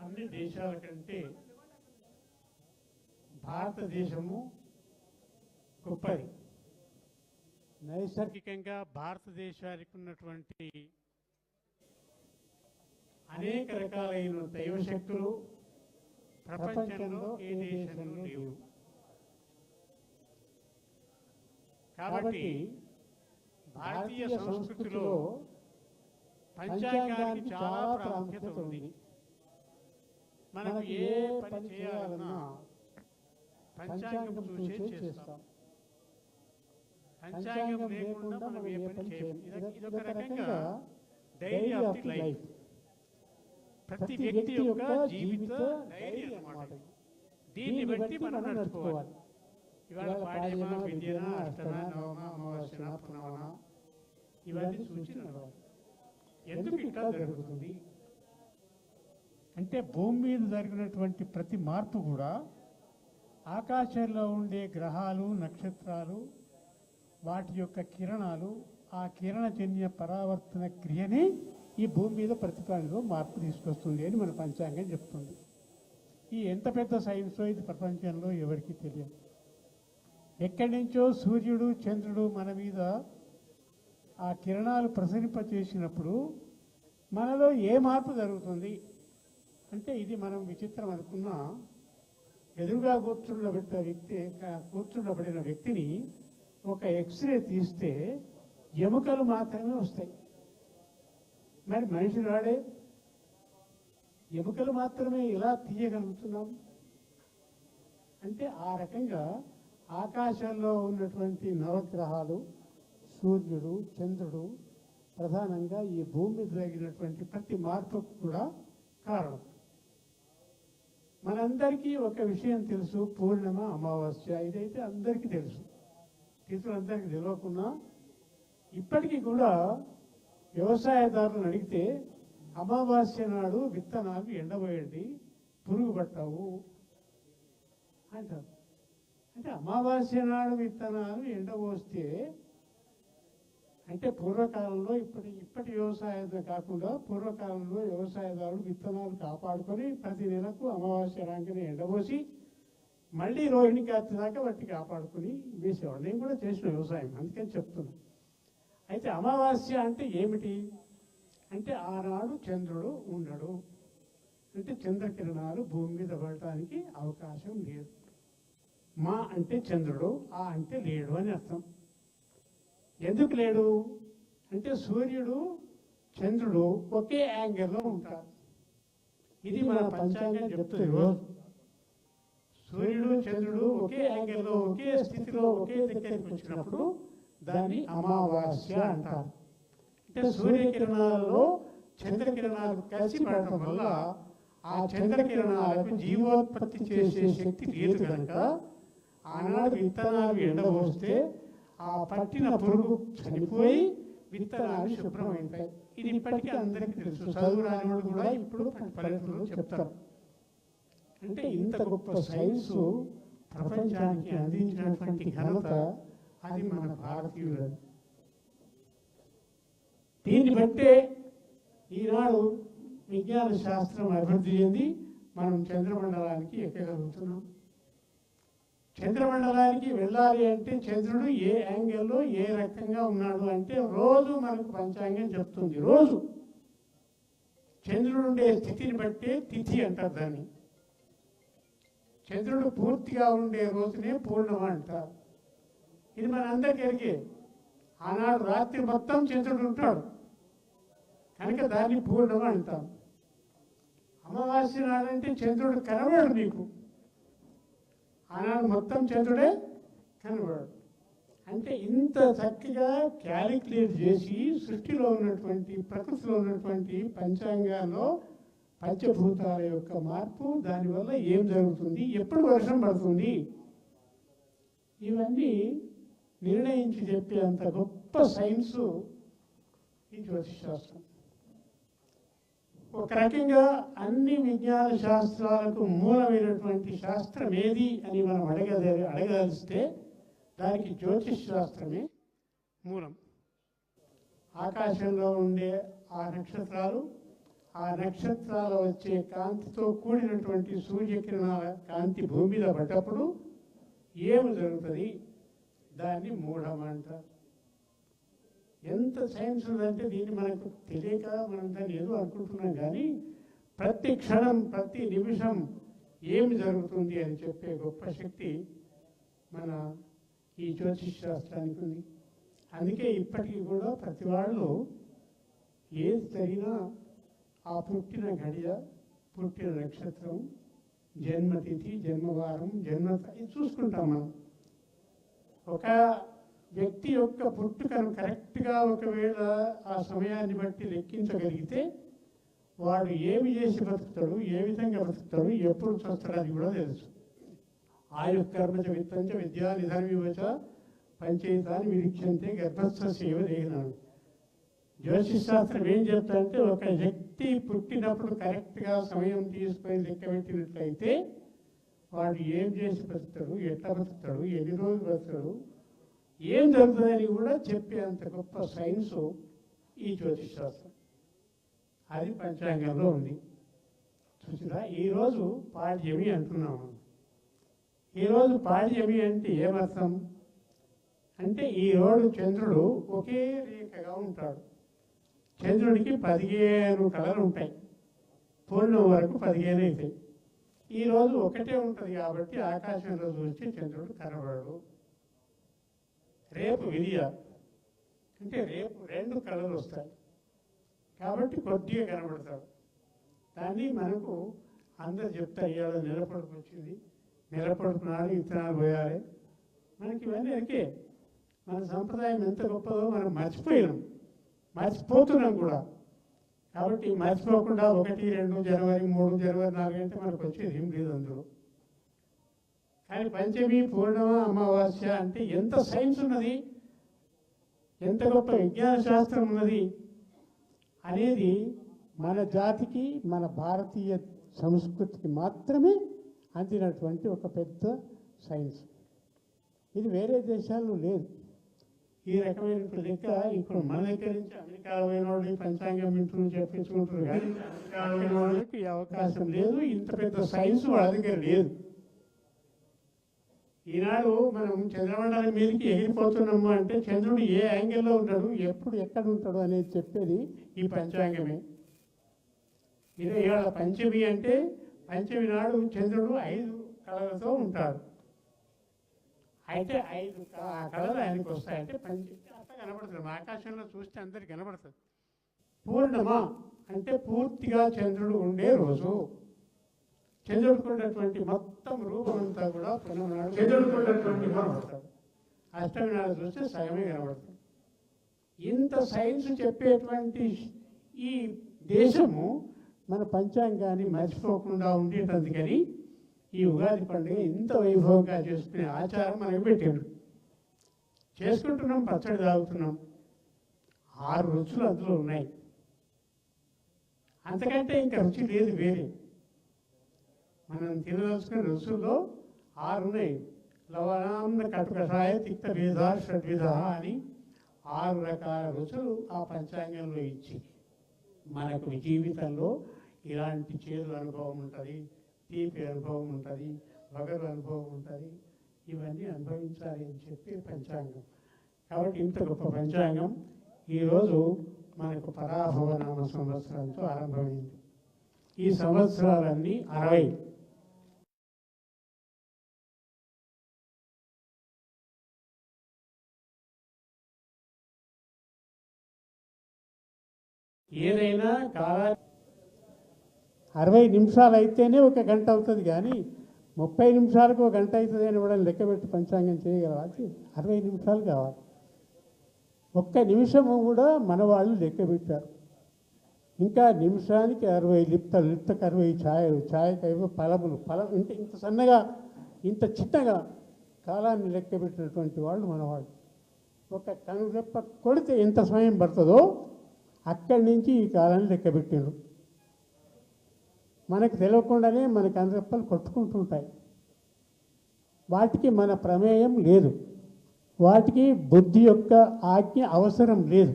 అన్ని దేశాల కంటే భారతదేశము గొప్పది. నైసర్గికంగా భారతదేశానికి ఉన్నటువంటి అనేక రకాలైన దైవశక్తులు ప్రపంచంలో ఏ దేశంలో లేవు. కాబట్టి భారతీయ సంస్కృతిలో పంచాంగానికి చాలా ప్రాముఖ్యత ఉంది. మనం ఏ పని చేయాలన్నా పంచాంగం చూసే చేస్తాం. పంచాంగం లేకుండా మనం ఏ పని చేయం. ఇదొక రకంగా డైరీ ఆఫ్ ది లైఫ్, ప్రతి వ్యక్తి యొక్క జీవిత డైరీ అన్నమాట. దీన్ని బట్టి మనం నడుచుకోవాలి. ఇవాళ పాడ్యమా, విద్యనా, అష్టమా, నవమ, అమావాస్యన, పునవన ఇవన్నీ చూసి నడవాలి. ఎందుకు ఇట్లా జరుగుతుంది అంటే భూమి మీద జరిగినటువంటి ప్రతి మార్పు కూడా ఆకాశంలో ఉండే గ్రహాలు, నక్షత్రాలు, వాటి యొక్క కిరణాలు, ఆ కిరణజన్య పరావర్తన క్రియని ఈ భూమి మీద ప్రతిపాదిలో మార్పు తీసుకొస్తుంది అని మన పంచాంగం చెప్తుంది. ఈ ఎంత పెద్ద సైన్సో ఇది ప్రపంచంలో ఎవరికీ తెలియదు. ఎక్కడి నుంచో సూర్యుడు, చంద్రుడు మన మీద ఆ కిరణాలు ప్రసరింపచేసినప్పుడు మనలో ఏ మార్పు జరుగుతుంది అంటే ఇది మనం విచిత్రం అనుకున్నా ఎదురుగా కూర్చుండబడిన వ్యక్తిని ఒక ఎక్స్రే తీస్తే ఎముకలు మాత్రమే వస్తాయి. మరి మనిషి రాడే ఎముకలు మాత్రమే ఎలా తీయగలుగుతున్నాం అంటే ఆ రకంగా ఆకాశంలో ఉన్నటువంటి నవగ్రహాలు, సూర్యుడు, చంద్రుడు ప్రధానంగా ఈ భూమి జరిగినటువంటి ప్రతి మార్పుకు కూడా కారణం. మనందరికీ ఒక విషయం తెలుసు, పూర్ణిమ, అమావాస్య. ఇదైతే అందరికీ తెలుసు. తిథులందరికీ తెలియకున్నా ఇప్పటికీ కూడా వ్యవసాయదారులను అడిగితే అమావాస్య నాడు విత్తనాలు ఎండబోయండి, పురుగు పట్టవు అంటారు. అంటే అమావాస్య నాడు విత్తనాలు ఎండబోస్తే అంటే పూర్వకాలంలో ఇప్పటి వ్యవసాయం కాకుండా పూర్వకాలంలో వ్యవసాయదారులు విత్తనాలు కాపాడుకొని ప్రతి నెలకు అమావాస్య రాగానే ఎండబోసి మళ్ళీ రోహిణి కార్తె దాకా వాటిని కాపాడుకుని వేసేవాడు. నేను కూడా చేసిన వ్యవసాయం, అందుకని చెప్తున్నా. అయితే అమావాస్య అంటే ఏమిటి అంటే ఆనాడు చంద్రుడు ఉండడు, అంటే చంద్రకిరణాలు భూమి మీద పడటానికి అవకాశం లేదు. మా అంటే చంద్రుడు, ఆ అంటే లేడు అని అర్థం. ఎందుకు లేడు అంటే సూర్యుడు చంద్రుడు ఒకే యాంగిల్లో ఉంటారు. ఇది మన పంచాంగం చెప్తుంది. రోజు సూర్యుడు చంద్రుడు ఒకే యాంగిల్లో ఒకే స్థితిలో ఒకే దగ్గరికి వచ్చినప్పుడు దాన్ని అమావాస్య అంటారు. అంటే సూర్యకిరణాలలో చంద్రకిరణాలు కలిసి పడటం వల్ల ఆ చంద్రకిరణాలకు జీవోత్పత్తి చేసే శక్తి లేదు కనుక ఆనాడు విత్తనాలు ఎండబోస్తే ఆ పట్టిన పురుగు చనిపోయి విత్తనాలు శుభ్రమవుతాయి. ఇది ఇప్పటికీ అందరికీ తెలుసు. చదువు రాని వాళ్ళు కూడా ఇప్పుడు పల్లెటూరులో చెప్తారు. అంటే ఇంత గొప్ప సైన్సు ప్రపంచానికి అందించినటువంటి ఘనత అది మన భారతీయులది. దీన్ని బట్టే ఈనాడు విజ్ఞాన శాస్త్రం అభివృద్ధి చెంది మనం చంద్రమండలానికి ఎక్కగలుగుతున్నాం. చంద్రమండలానికి వెళ్ళాలి అంటే చంద్రుడు ఏ యాంగిల్లో ఏ రకంగా ఉన్నాడు అంటే రోజు మనకు పంచాంగం చెప్తుంది. రోజు చంద్రుడు ఉండే స్థితిని బట్టే తిథి అంటారు దాన్ని. చంద్రుడు పూర్తిగా ఉండే రోజునే పూర్ణమ అంటారు. ఇది మన అందరికీ ఎరిగే. ఆనాడు రాత్రి మొత్తం చంద్రుడు ఉంటాడు కనుక దాన్ని పూర్ణమ అంటాం. అమావాస్య నాడంటే చంద్రుడు కనబడు నీకు. ఆనాడు మొత్తం చంద్రుడే కనబడు. అంటే ఇంత చక్కగా క్యాలిక్యులేట్ చేసి సృష్టిలో ఉన్నటువంటి ప్రకృతిలో ఉన్నటువంటి పంచాంగాల్లో పంచభూతాల యొక్క మార్పు, దానివల్ల ఏం జరుగుతుంది, ఎప్పుడు వర్షం పడుతుంది, ఇవన్నీ నిర్ణయించి చెప్పే అంత గొప్ప సైన్సు ఈ జ్యోతిష్ శాస్త్రం. ఒక రకంగా అన్ని విజ్ఞాన శాస్త్రాలకు మూలమైనటువంటి శాస్త్రం ఏది అని మనం అడగదలిస్తే దానికి జ్యోతిష్ శాస్త్రమే మూలం. ఆకాశంలో ఉండే ఆ నక్షత్రాలు, ఆ నక్షత్రాలు వచ్చే కాంతితో కూడినటువంటి సూర్యకిరణాల కాంతి భూమి మీద పడ్డప్పుడు ఏమి జరుగుతుంది, దాన్ని మూఢం అంటారు. ఎంత సైన్స్ ఉందంటే దీన్ని మనకు తెలియక మనం దాన్ని ఏదో అనుకుంటున్నాం. కానీ ప్రతి క్షణం ప్రతి నిమిషం ఏమి జరుగుతుంది అని చెప్పే గొప్ప శక్తి మన ఈ జ్యోతిష్ శాస్త్రానికి ఉంది. అందుకే ఇప్పటికీ కూడా ప్రతి వాళ్ళు ఏది జరిగినా ఆ పుట్టిన గడియ, పుట్టిన నక్షత్రం, జన్మతిథి, జన్మవారం, ఇది చూసుకుంటాం మనం. ఒక వ్యక్తి యొక్క పుట్టుకను కరెక్ట్గా ఒకవేళ ఆ సమయాన్ని బట్టి లెక్కించగలిగితే వాడు ఏమి చేసి బతుకుతాడు, ఏ విధంగా బతుకుతాడు, ఎప్పుడు చూస్తాడు అది కూడా తెలుసు. ఆయుకర్మచ విత్తంచ విద్యా నిధర్మివచ పంచేతాన్ని విరీక్షంతే గర్భస్థ సేవ దేగినాడు. జ్యోతిష్ శాస్త్రం ఏం చెప్తాడంటే ఒక వ్యక్తి పుట్టినప్పుడు కరెక్ట్గా సమయం తీసుకొని లెక్క పెట్టినట్లయితే వాడు ఏం చేసి బతుకుతాడు, ఎట్లా బతుకుతాడు, ఎన్ని రోజులు బతుకుతాడు, ఏం జరుగుతుందని కూడా చెప్పే అంత గొప్ప సైన్సు ఈ జ్యోతిష్ శాస్త్రం. అది పంచాంగంలో ఉంది. చూసిరా, ఈరోజు పాడ్యమి అంటున్నాము. ఈరోజు పాడ్యమి అంటే ఏమర్థం అంటే ఈరోజు చంద్రుడు ఒకే రేఖగా ఉంటాడు. చంద్రుడికి 15 కళలు ఉంటాయి. పూర్ణం వరకు 15 అవుతాయి. ఈరోజు ఒకటే ఉంటుంది కాబట్టి ఆకాశంలో చూస్తే చంద్రుడు కనబడడు. రేపు విరియ అంటే రేపు 2 కళలు వస్తాయి కాబట్టి కొద్దిగా కనబడతాడు. దాన్ని మనకు అందరు చెప్తారు, ఇవాళ నిలబడుకు వచ్చింది, నిలబడుకున్నాడు, విత్తనాలు పోయాలి. మనకి ఇవన్నీ ఎరికే. మన సంప్రదాయం ఎంత గొప్పదో మనం మర్చిపోతున్నాం కూడా. కాబట్టి మర్చిపోకుండా 1, 2 జనవరి, 3 జనవరి, 4 అంటే మనకు వచ్చేది ఏం లేదు అందులో. కానీ పంచమి, పూర్ణమ, అమావాస్య అంటే ఎంత సైన్స్ ఉన్నది, ఎంత గొప్ప విజ్ఞాన శాస్త్రం ఉన్నది అనేది మన జాతికి, మన భారతీయ సంస్కృతికి మాత్రమే అందినటువంటి ఒక పెద్ద సైన్స్. ఇది వేరే దేశాల్లో లేదు. ఈ రకమైన లెక్క ఇప్పుడు మన దగ్గర నుంచి అమెరికాలో పోయిన వాళ్ళు పంచాంగం వింటూ చెప్పించుకుంటారు. కానీ అమెరికాలో పోయిన వాళ్ళకి ఈ అవకాశం లేదు. ఇంత పెద్ద సైన్స్ వాళ్ళ దగ్గర లేదు. ఈనాడు మనం చంద్రమండలం మీదకి ఎగిరిపోతున్నాము అంటే చంద్రుడు ఏ యాంగిల్లో ఉంటాడు, ఎప్పుడు ఎక్కడ ఉంటాడు అనేది చెప్పేది ఈ పంచాంగమే. ఇదే ఇవాళ పంచమి అంటే పంచమి నాడు చంద్రుడు 5 కళలతో ఉంటాడు. అయితే 5 కళలు ఆయనకు వస్తాయంటే అట్లా కనబడుతుంది. ఆకాశంలో చూస్తే అందరికి కనబడుతుంది. పూర్ణమ అంటే పూర్తిగా చంద్రుడు ఉండే రోజు. చంద్రుడికి ఉన్నటువంటి మొత్తం రూపం అంతా కూడా చంద్రుడికి ఉన్నటువంటి కనబడతాడు. అష్టమి నాడు చూస్తే సగమే కనబడుతుంది. ఇంత సైన్స్ చెప్పేటువంటి ఈ దేశము మన పంచాంగాన్ని మర్చిపోకుండా ఉండేటందుకని ఈ ఉగాది పండుగ ఇంత వైభవంగా చేసుకునే ఆచారం మనకు పెట్టాడు. చేసుకుంటున్నాం, పచ్చడి తాగుతున్నాం. 6 రుచులు అందులో ఉన్నాయి. అంతకంటే ఇంకా రుచి లేదు వేరే. మనం తినదలుచుకున్న రుచుల్లో 6 ఉన్నాయి. లవణాన్న కటుకషాయ తిక్త విధ షడ్విధ అని 6 రకాల రుచులు ఆ పంచాంగంలో ఇచ్చి మనకు జీవితంలో ఇలాంటి చేదు అనుభవం ఉంటుంది, తీపి అనుభవం ఉంటుంది, వగరు అనుభవం ఉంటుంది. ఇవన్నీ అనుభవించాలి అని చెప్పి పంచాంగం. కాబట్టి ఇంత గొప్ప పంచాంగం ఈరోజు మనకు పరాభవనామ సంవత్సరంతో ఆరంభమైంది. ఈ సంవత్సరాలన్నీ 60. ఏదైనా 60 నిమిషాలు అయితేనే 1 గంట అవుతుంది, కానీ 30 నిమిషాలకు 1 గంట అవుతుంది అని కూడా లెక్కబెట్టి పంచాంగం చేయగలవాలి. 60 నిమిషాలు కావాలి. 1 నిమిషము కూడా మన వాళ్ళు లెక్క పెట్టారు. ఇంకా నిమిషానికి 60 లిప్తకు 60 ఛాయలు, ఛాయకైవో ఫలం అంటే ఇంత సన్నగా ఇంత చిన్నగా కాలాన్ని లెక్క పెట్టినటువంటి వాళ్ళు మనవాళ్ళు. 1 కనురెప్ప కొడితే ఎంత సమయం పడుతుందో అక్కడి నుంచి ఈ కాలాన్ని లెక్క పెట్టిండ్రు. మనకు తెలియకుండానే మన కనురెప్పలు కొట్టుకుంటుంటాయి. వాటికి మన ప్రమేయం లేదు. వాటికి బుద్ధి యొక్క ఆజ్ఞ అవసరం లేదు.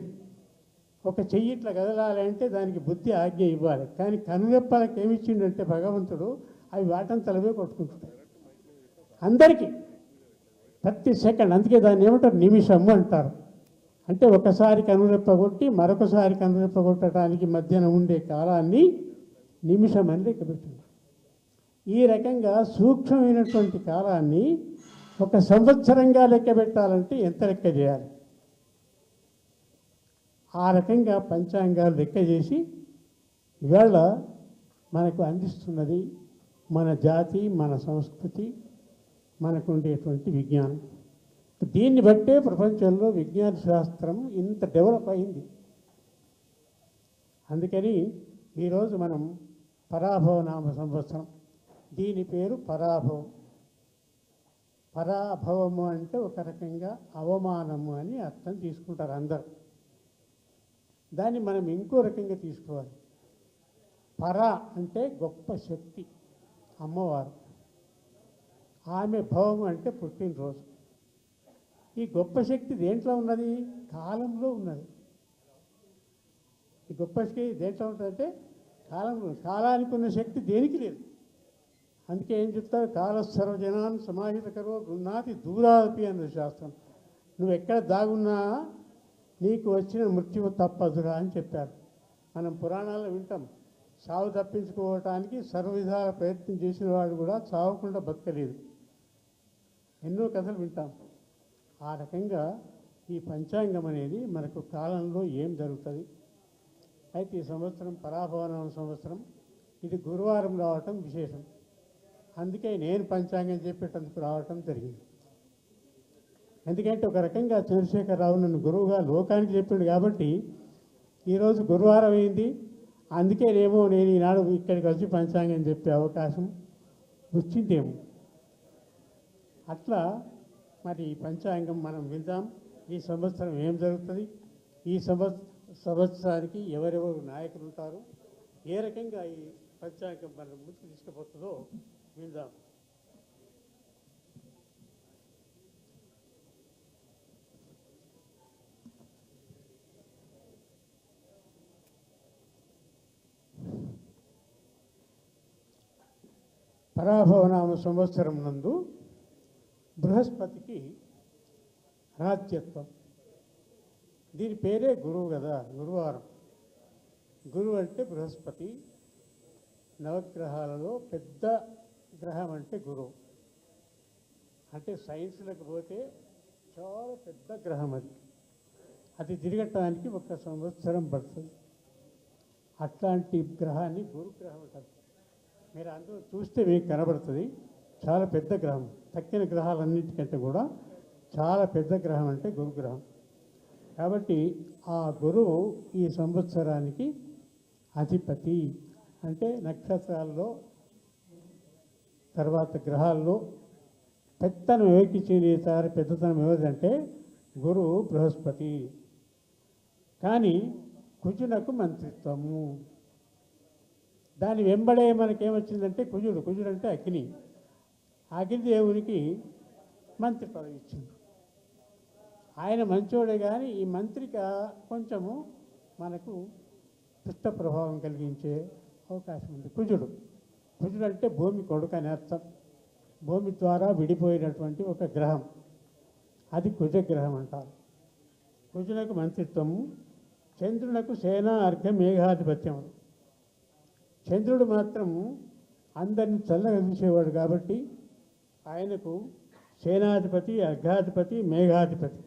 ఒక చెయ్యి ఇట్లా కదలాలంటే దానికి బుద్ధి ఆజ్ఞ ఇవ్వాలి. కానీ కనురెప్పలకు ఏమిచ్చిండంటే భగవంతుడు అవి వాటంతలవే కొట్టుకుంటుంటాయి అందరికీ ప్రతి సెకండ్. అందుకే దాన్ని ఏమంటారు, నిమిషము అంటారు. అంటే ఒకసారి కనురెప్ప కొట్టి మరొకసారి కనురెప్ప కొట్టడానికి మధ్యన ఉండే కాలాన్ని నిమిషం అని లెక్క పెట్టింది. ఈ రకంగా సూక్ష్మమైనటువంటి కాలాన్ని 1 సంవత్సరంగా లెక్క పెట్టాలంటే ఎంత లెక్క చేయాలి? ఆ రకంగా పంచాంగాలు లెక్క చేసి ఇవాళ మనకు అందిస్తున్నది మన జాతి, మన సంస్కృతి, మనకు ఉండేటువంటి విజ్ఞానం. దీన్ని బట్టే ప్రపంచంలో విజ్ఞాన శాస్త్రం ఇంత డెవలప్ అయింది. అందుకని ఈరోజు మనం పరాభవనామ సంవత్సరం, దీని పేరు పరాభవం. పరాభవము అంటే ఒక రకంగా అవమానము అని అర్థం తీసుకుంటారు అందరు. దాన్ని మనం ఇంకో రకంగా తీసుకోవాలి. పరా అంటే గొప్ప శక్తి, అమ్మవారు. ఆమె భవము అంటే పుట్టినరోజు. ఈ గొప్ప శక్తి దేంట్లో ఉన్నది? కాలంలో ఉన్నది. ఈ గొప్ప శక్తి దేంట్లో ఉంటుందంటే కాలంలో. కాలానికి ఉన్న శక్తి దేనికి లేదు. అందుకే ఏం చెప్తారు, కాల సర్వజనాన్ని సమాహిత కరో గృహ్ణాతి దూరాపి అన్న శాస్త్రం. నువ్వు ఎక్కడ దాగున్నా నీకు వచ్చిన మృత్యువు తప్పదురా అని చెప్పారు. మనం పురాణాల్లో వింటాం, సావు తప్పించుకోవటానికి సర్వవిధాల ప్రయత్నం చేసిన వాడు కూడా చావకుండా బతకలేదు. ఎన్నో కథలు వింటాం. ఆ రకంగా ఈ పంచాంగం అనేది మనకు కాలంలో ఏం జరుగుతుంది. అయితే ఈ సంవత్సరం పరాభవనామ సంవత్సరం, ఇది గురువారం రావటం విశేషం. అందుకే నేను పంచాంగం చెప్పేటందుకు రావటం జరిగింది. ఎందుకంటే ఒక రకంగా చంద్రశేఖరరావు నన్ను గురువుగా లోకానికి చెప్పిండు కాబట్టి ఈరోజు గురువారం అయింది. అందుకేనేమో నేను ఈనాడు ఇక్కడికి వచ్చి పంచాంగం చెప్పే అవకాశం వచ్చిందేమో. అట్లా మరి ఈ పంచాంగం మనం విందాం. ఈ సంవత్సరం ఏం జరుగుతుంది, ఈ సంవత్సరానికి ఎవరెవరు నాయకులు ఉంటారు, ఏ రకంగా ఈ పంచాంగం మన ముందుకు తీసుకుపోతుందో విందాం. పరాభవనామ సంవత్సరం నందు బృహస్పతికి రాజ్యత్వం. దీని పేరే గురువు కదా, గురువారం. గురువు అంటే బృహస్పతి. నవగ్రహాలలో పెద్ద గ్రహం అంటే గురువు. అంటే సైన్స్లకు పోతే చాలా పెద్ద గ్రహం అది. అది తిరగటానికి 1 సంవత్సరం పడుతుంది. అట్లాంటి గ్రహాన్ని గురుగ్రహం అంటారు. మీరు అందరూ చూస్తే మీకు కనబడుతుంది. చాలా పెద్ద గ్రహం, తక్కిన గ్రహాలన్నింటికంటే కూడా చాలా పెద్ద గ్రహం అంటే గురుగ్రహం. కాబట్టి ఆ గురువు ఈ సంవత్సరానికి అధిపతి. అంటే నక్షత్రాల్లో తర్వాత గ్రహాల్లో పెద్దతనం ఎవరికి చేస్తారు? పెద్దతనం ఎవరిదంటే గురువు బృహస్పతి. కానీ కుజునకు మంత్రిత్వము. దాని వెంబడే మనకేమొచ్చిందంటే కుజుడు అంటే అగ్ని. అగ్నిదేవునికి మంత్రి పదవి ఇచ్చింది. ఆయన మంచోడే, కానీ ఈ మంత్రిక కొంచెము మనకు దుష్ట ప్రభావం కలిగించే అవకాశం ఉంది. కుజుడు అంటే భూమి కొడుకు అని అర్థం. భూమి ద్వారా విడిపోయినటువంటి ఒక గ్రహం, అది కుజగ్రహం అంటారు. కుజునకు మంత్రిత్వము. చంద్రునకు సేన అర్ఘ మేఘాధిపత్యం. చంద్రుడు మాత్రము అందరిని చల్లగా చూసేవాడు కాబట్టి ఆయనకు సేనాధిపతి, అర్ఘాధిపతి, మేఘాధిపతి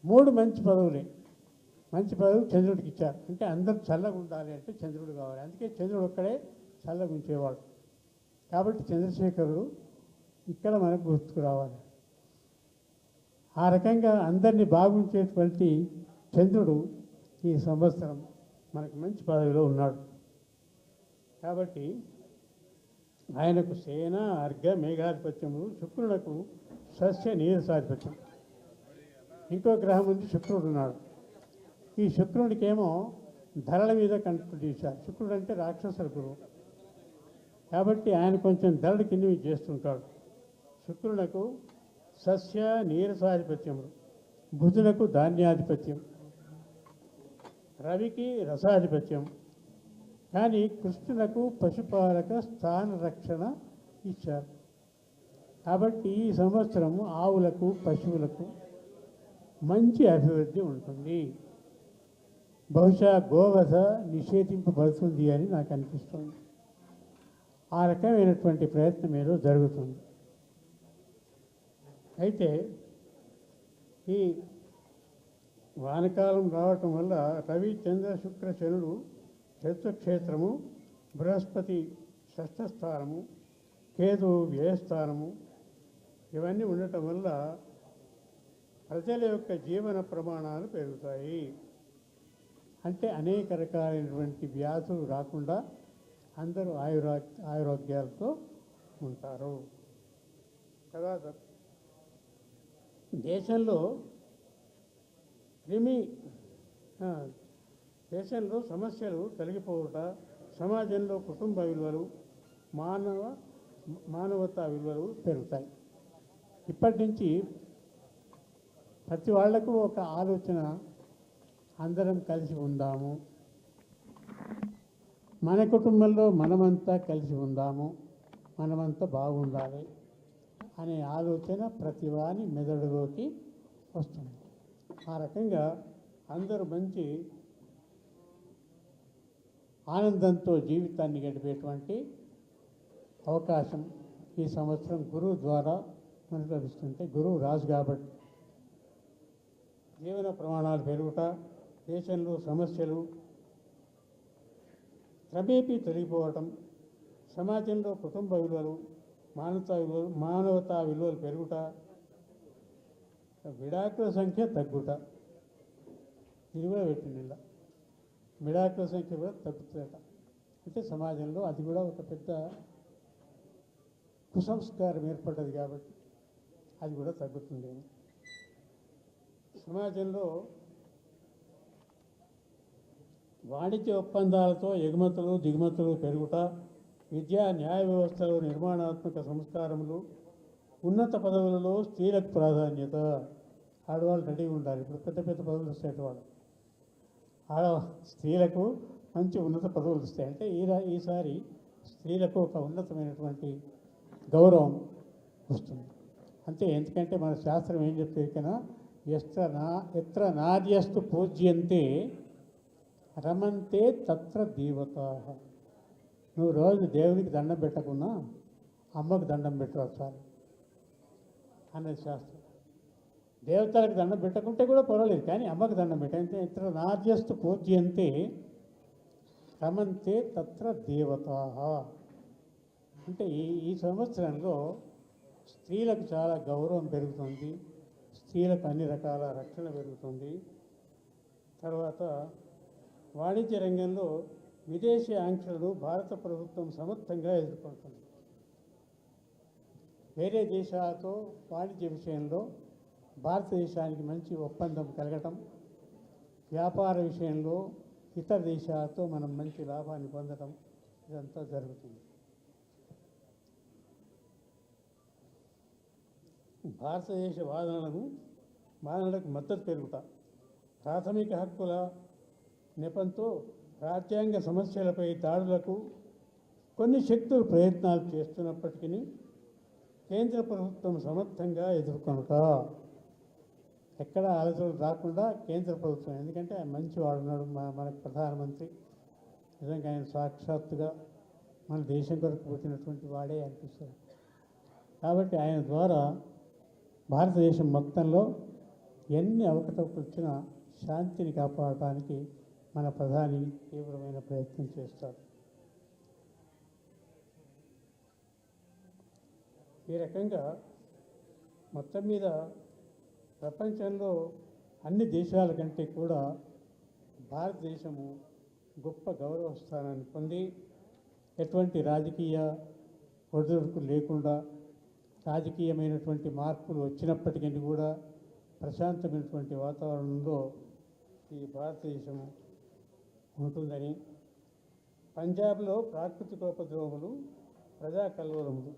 3 మంచి పదవులే. మంచి పదవులు చంద్రుడికి ఇచ్చారు. అంటే అందరూ చల్లగా ఉండాలి అంటే చంద్రుడు కావాలి. అందుకే చంద్రుడు ఒక్కడే చల్లగా ఉంచేవాడు. కాబట్టి చంద్రశేఖరుడు ఇక్కడ మనకు గుర్తుకు రావాలి. ఆ రకంగా అందరినీ బాగుంచేటువంటి చంద్రుడు ఈ సంవత్సరం మనకు మంచి పదవిలో ఉన్నాడు. కాబట్టి ఆయనకు సేన అర్ఘ మేఘాధిపత్యము. శుక్రునకు సస్య నీరసాధిపత్యం. ఇంకో గ్రహం ఉంది, శుక్రుడు ఉన్నాడు. ఈ శుక్రుడికేమో ధరల మీద కంట్రోల్ చేశారు. శుక్రుడు అంటే రాక్షసుల గురువు కాబట్టి ఆయన కొంచెం ధరలు కింద చేస్తుంటాడు. శుక్రునకు సస్య నీరసాధిపత్యములు. బుధునకు ధాన్యాధిపత్యం. రవికి రసాధిపత్యం. కానీ కృష్ణునకు పశుపాలక స్థాన రక్షణ ఇచ్చారు. కాబట్టి ఈ సంవత్సరం ఆవులకు, పశువులకు మంచి అభివృద్ధి ఉంటుంది. బహుశా గోవధ నిషేధింపబడుతుంది అని నాకు అనిపిస్తుంది. ఆ రకమైనటువంటి ప్రయత్నం ఏదో జరుగుతుంది. అయితే ఈ వానకాలం రావటం వల్ల రవి, చంద్ర, శుక్ర, శనుడు చతుక్షేత్రము, బృహస్పతి షష్ఠస్థానము, కేతు వ్యయస్థానము ఇవన్నీ ఉండటం వల్ల ప్రజల యొక్క జీవన ప్రమాణాలు పెరుగుతాయి. అంటే అనేక రకాలైనటువంటి వ్యాధులు రాకుండా అందరూ ఆయురోగ్యాలతో ఉంటారు. తర్వాత దేశంలో సమస్యలు తొలగిపోవుట, సమాజంలో కుటుంబ విలువలు, మానవతా విలువలు పెరుగుతాయి. ఇప్పటి నుంచి ప్రతి వాళ్లకు ఒక ఆలోచన, అందరం కలిసి ఉందాము, మన కుటుంబంలో మనమంతా కలిసి ఉందాము, మనమంతా బాగుండాలి అనే ఆలోచన ప్రతి వాని మెదడులోకి వస్తుంది. ఆ రకంగా అందరూ మంచి ఆనందంతో జీవితాన్ని గడిపేటువంటి అవకాశం ఈ సంవత్సరం గురువు ద్వారా మనకు లభిస్తుంటే, గురువు రాజు కాబట్టి జీవన ప్రమాణాలు పెరుగుట, దేశంలో సమస్యలు క్రమేపీ తొలగిపోవటం, సమాజంలో కుటుంబ విలువలు, మానవతా విలువలు పెరుగుట, విడాకుల సంఖ్య తగ్గుట. ఇది కూడా పెట్టింది. విడాకుల సంఖ్య కూడా తగ్గుతుందట. అంటే సమాజంలో అది కూడా ఒక పెద్ద కుసంస్కారం ఏర్పడ్డది కాబట్టి అది కూడా తగ్గుతుంది. సమాజంలో వాణిజ్య ఒప్పందాలతో ఎగుమతులు దిగుమతులు పెరుగుట, విద్యా న్యాయ వ్యవస్థలో నిర్మాణాత్మక సంస్కారములు, ఉన్నత పదవులలో స్త్రీలకు ప్రాధాన్యత. ఆడవాళ్ళు రెడీగా ఉండాలి. ఇప్పుడు పెద్ద పెద్ద పదవులు వస్తాయి. స్త్రీలకు మంచి ఉన్నత పదవులు వస్తాయి. అంటే ఈసారి స్త్రీలకు ఒక ఉన్నతమైనటువంటి గౌరవం వస్తుంది. అంతే. ఎందుకంటే మన శాస్త్రం ఏం చెప్తే కన్నా ఎత్ర నార్యస్తు పూజ్యంతే రమంతే తత్ర దేవతా. నువ్వు రోజు దేవునికి దండం పెట్టకున్నా అమ్మకు దండం పెట్టవచ్చు. అన్నది శాస్త్రం. దేవతలకు దండం పెట్టకుంటే కూడా పర్వాలేదు, కానీ అమ్మకు దండం పెట్టంతే ఇతర నార్యస్తు పూజ్యంతే రమంతే తత్ర దేవతా. అంటే ఈ సంవత్సరంలో స్త్రీలకు చాలా గౌరవం పెరుగుతుంది, స్త్రీలకు అన్ని రకాల రక్షణ పెరుగుతుంది. తర్వాత వాణిజ్య రంగంలో విదేశీ ఆంక్షలను భారత ప్రభుత్వం సమర్థంగా ఎదుర్కొంటుంది. వేరే దేశాలతో వాణిజ్య విషయంలో భారతదేశానికి మంచి ఒప్పందం కలగటం, వ్యాపార విషయంలో ఇతర దేశాలతో మనం మంచి లాభాన్ని పొందడం, ఇదంతా జరుగుతుంది. భారతదేశ వాదనలకు మద్దతు పెరుగుట, ప్రాథమిక హక్కుల నెపంతో రాజ్యాంగ సమస్యలపై దాడులకు కొన్ని శక్తులు ప్రయత్నాలు చేస్తున్నప్పటికీ కేంద్ర ప్రభుత్వం సమర్థంగా ఎదుర్కొనుట. ఎక్కడ ఆలోచనలు రాకుండా కేంద్ర ప్రభుత్వం, ఎందుకంటే ఆయన మంచివాడు ఉన్నాడు, మనకు ప్రధానమంత్రి, నిజంగా ఆయన సాక్షాత్తుగా మన దేశం కొరకు పుట్టినటువంటి వాడే అనిపిస్తుంది. కాబట్టి ఆయన ద్వారా భారతదేశం మొత్తంలో ఎన్ని అవకతవకలు వచ్చినా శాంతిని కాపాడటానికి మన ప్రధాని తీవ్రమైన ప్రయత్నం చేస్తారు. ఈ రకంగా మొత్తం మీద ప్రపంచంలో అన్ని దేశాల కంటే కూడా భారతదేశము గొప్ప గౌరవ స్థానాన్ని పొంది ఎటువంటి రాజకీయ ఒడిదుడుకు లేకుండా రాజకీయమైనటువంటి మార్పులు వచ్చినప్పటికీ కూడా ప్రశాంతమైనటువంటి వాతావరణంలో ఈ భారతదేశము ఉంటుందని, పంజాబ్లో ప్రాకృతికోపద్రవములు ప్రజా కల్వరములు,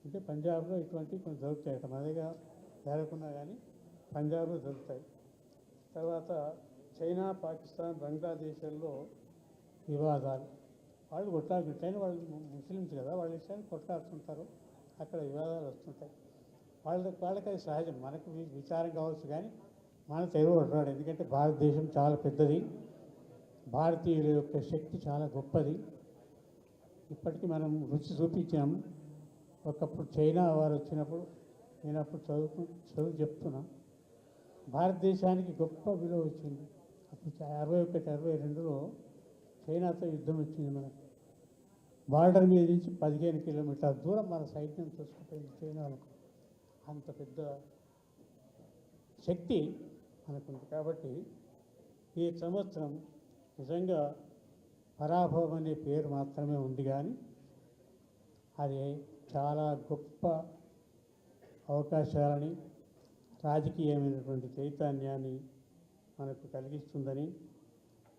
అంటే పంజాబ్లో ఇటువంటి కొన్ని దొరుకుతాయట, మనదిగా జరగకున్నా కానీ పంజాబ్లో దొరుకుతాయి. తర్వాత చైనా, పాకిస్తాన్, బంగ్లాదేశ్లో వివాదాలు, వాళ్ళు కొట్లాడుకుంటాయని, వాళ్ళు ముస్లిమ్స్ కదా, వాళ్ళ విషయాన్ని కొట్లాడుతుంటారు, అక్కడ వివాదాలు వస్తుంటాయి. వాళ్ళకి అది సహజం, మనకు విచారం కావచ్చు, కానీ మన తెలుగు కొట్లాడు. ఎందుకంటే భారతదేశం చాలా పెద్దది, భారతీయుల యొక్క శక్తి చాలా గొప్పది. ఇప్పటికీ మనం రుచి చూపించాము. ఒకప్పుడు చైనా వారు వచ్చినప్పుడు నేను అప్పుడు చదువు చెప్తున్నా, భారతదేశానికి గొప్ప విలువ వచ్చింది. అప్పుడు 61-62లో చైనాతో యుద్ధం వచ్చింది. మనకు బార్డర్ మీద నుంచి 15 కిలోమీటర్ల దూరం మన సైన్యం చూసుకుంటుంది చైనాలకు. అంత పెద్ద శక్తి మనకుంది. కాబట్టి ఈ సంవత్సరం నిజంగా పరాభవం అనే పేరు మాత్రమే ఉంది, కానీ అది చాలా గొప్ప అవకాశాలని, రాజకీయమైనటువంటి చైతన్యాన్ని మనకు కలిగిస్తుందని,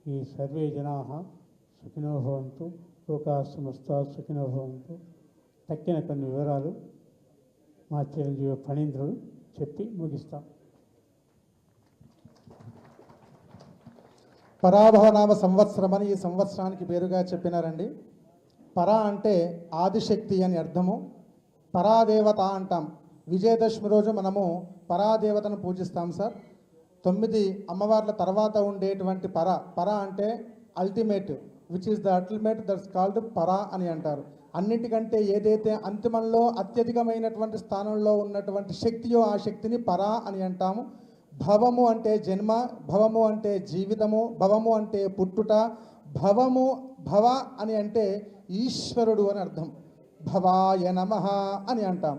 ఈ సర్వే జనాః సుఖినో భవంతు, లోకాః సమస్తాః సుఖినో భవంతు తక్కిన కొన్ని వివరాలు మా చిరంజీవి ఫణీంద్రుడు చెప్పి ముగిస్తాం. పరాభవనామ సంవత్సరం అని ఈ సంవత్సరానికి పేరుగా చెప్పినారండి. పరా అంటే ఆదిశక్తి అని అర్థము. పరాదేవత అంటాం. విజయదశమి రోజు మనము పరాదేవతను పూజిస్తాం సార్. 9 అమ్మవార్ల తర్వాత ఉండేటువంటి పర అంటే ultimate, which is the ultimate, that's called పరా అని అంటారు. అన్నిటికంటే ఏదైతే అంతిమంలో అత్యధికమైనటువంటి స్థానంలో ఉన్నటువంటి శక్తియో ఆ శక్తిని పరా అని అంటాము. భవము అంటే జన్మ, భవము అంటే జీవితము, భవము అంటే పుట్టుట, భవ అని అంటే ఈశ్వరుడు అని అర్థం. భవాయ నమః అని అంటాం.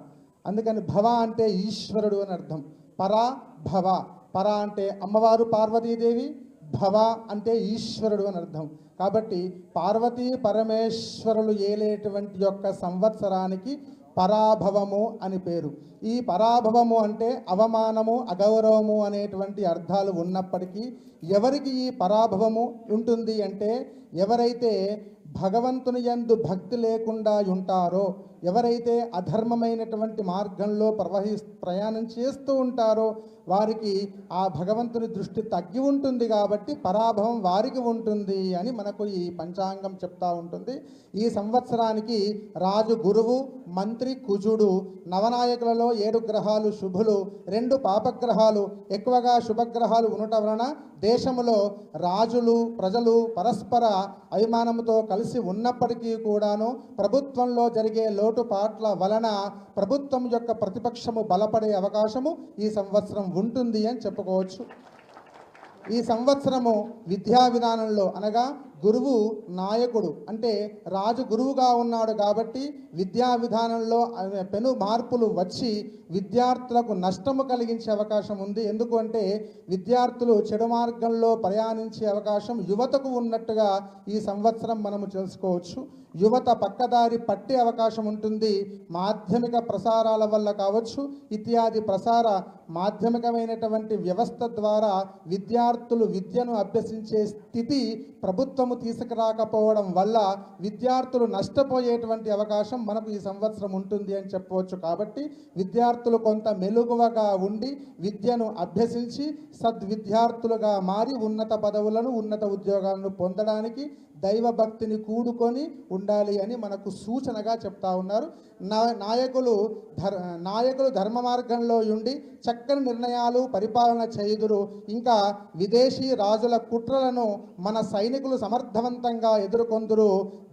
అందుకని భవ అంటే ఈశ్వరుడు అని అర్థం. పరా భవ, పర అంటే అమ్మవారు పార్వతీదేవి, భవ అంటే ఈశ్వరుడు అని అర్థం. కాబట్టి పార్వతీ పరమేశ్వరులు ఏలేటువంటి యొక్క సంవత్సరానికి పరాభవము అని పేరు. ఈ పరాభవము అంటే అవమానము, అగౌరవము అనేటువంటి అర్థాలు ఉన్నప్పటికీ ఎవరికి ఈ పరాభవము ఉంటుంది అంటే, ఎవరైతే భగవంతుని యందు భక్తి లేకుండా ఉంటారో, ఎవరైతే అధర్మమైనటువంటి మార్గంలో ప్రయాణం చేస్తూ ఉంటారో వారికి ఆ భగవంతుని దృష్టి తగ్గి ఉంటుంది. కాబట్టి పరాభవం వారికి ఉంటుంది అని మనకు ఈ పంచాంగం చెప్తా ఉంటుంది. ఈ సంవత్సరానికి రాజు గురువు, మంత్రి కుజుడు, నవనాయకులలో 7 గ్రహాలు శుభులు, 2 పాపగ్రహాలు ఎక్కువగా శుభగ్రహాలు ఉండటం వలన దేశంలో రాజులు ప్రజలు పరస్పర అభిమానంతో కలిసి ఉన్నప్పటికీ కూడాను ప్రభుత్వంలో జరిగే లోటుపాట్ల వలన ప్రభుత్వం యొక్క ప్రతిపక్షము బలపడే అవకాశము ఈ సంవత్సరం ఉంటుంది అని చెప్పుకోవచ్చు. ఈ సంవత్సరము విద్యా విధానంలో అనగా గురువు నాయకుడు అంటే రాజు గురువుగా ఉన్నాడు కాబట్టి విద్యా విధానంలో పెను మార్పులు వచ్చి విద్యార్థులకు నష్టము కలిగించే అవకాశం ఉంది. ఎందుకంటే విద్యార్థులు చెడు మార్గంలో ప్రయాణించే అవకాశం యువతకు ఉన్నట్టుగా ఈ సంవత్సరం మనము తెలుసుకోవచ్చు. యువత పక్కదారి పట్టే అవకాశం ఉంటుంది. మాధ్యమిక ప్రసారాల వల్ల కావచ్చు, ఇత్యాది ప్రసార మాధ్యమికమైనటువంటి వ్యవస్థ ద్వారా విద్యార్థులు విద్యను అభ్యసించే స్థితి ప్రభుత్వము తీసుకురాకపోవడం వల్ల విద్యార్థులు నష్టపోయేటువంటి అవకాశం మనకు ఈ సంవత్సరం ఉంటుంది అని చెప్పవచ్చు. కాబట్టి విద్యార్థులు కొంత మెలుగువగా ఉండి విద్యను అభ్యసించి సద్విద్యార్థులుగా మారి ఉన్నత పదవులను ఉన్నత ఉద్యోగాలను పొందడానికి దైవభక్తిని కూడుకొని ఉండాలి అని మనకు సూచనగా చెప్తా ఉన్నారు. నాయకులు ధర్మ మార్గంలో ఉండి చక్కని నిర్ణయాలు పరిపాలన చేయుదురు. ఇంకా విదేశీ రాజుల కుట్రలను మన సైనికులు సమర్థవంతంగా ఎదుర్కొందురు.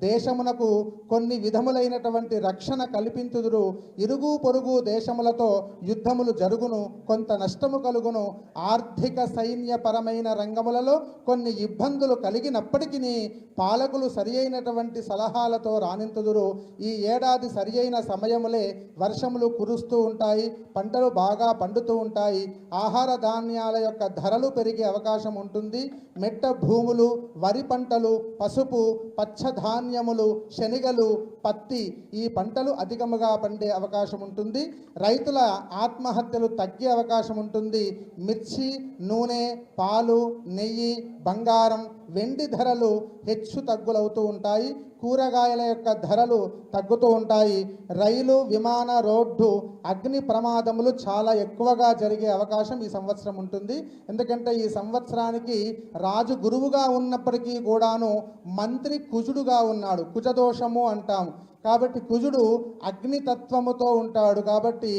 దేశమునకు కొన్ని విధములైనటువంటి రక్షణ కల్పించుదురు. ఇరుగు పొరుగు దేశములతో యుద్ధములు జరుగును, కొంత నష్టము కలుగును. ఆర్థిక సైన్యపరమైన రంగములలో కొన్ని ఇబ్బందులు కలిగినప్పటికీ పాలకులు సరి అయినటువంటి సలహాలతో రాణింతుదురు. ఈ ఏడాది సరి అయిన సమయములే వర్షములు కురుస్తూ ఉంటాయి, పంటలు బాగా పండుతూ ఉంటాయి, ఆహార ధాన్యాల యొక్క ధరలు పెరిగే అవకాశం ఉంటుంది. మెట్ట భూములు, వరి పంటలు, పసుపు, పచ్చధాన్యములు, శనగలు, పత్తి ఈ పంటలు అధికముగా పండే అవకాశం ఉంటుంది. రైతుల ఆత్మహత్యలు తగ్గే అవకాశం ఉంటుంది. మిర్చి, నూనె, పాలు, నెయ్యి, బంగారం, వెండి ధరలు హెచ్చు తగ్గులవుతూ ఉంటాయి. కూరగాయల యొక్క ధరలు తగ్గుతూ ఉంటాయి. రైలు, విమాన, రోడ్డు అగ్ని ప్రమాదములు చాలా ఎక్కువగా జరిగే అవకాశం ఈ సంవత్సరం ఉంటుంది. ఎందుకంటే ఈ సంవత్సరానికి రాజు గురువుగా ఉన్నప్పటికీ కూడాను మంత్రి కుజుడుగా ఉన్నాడు. కుజదోషము అంటాము. కాబట్టి కుజుడు అగ్నితత్వముతో ఉంటాడు. కాబట్టి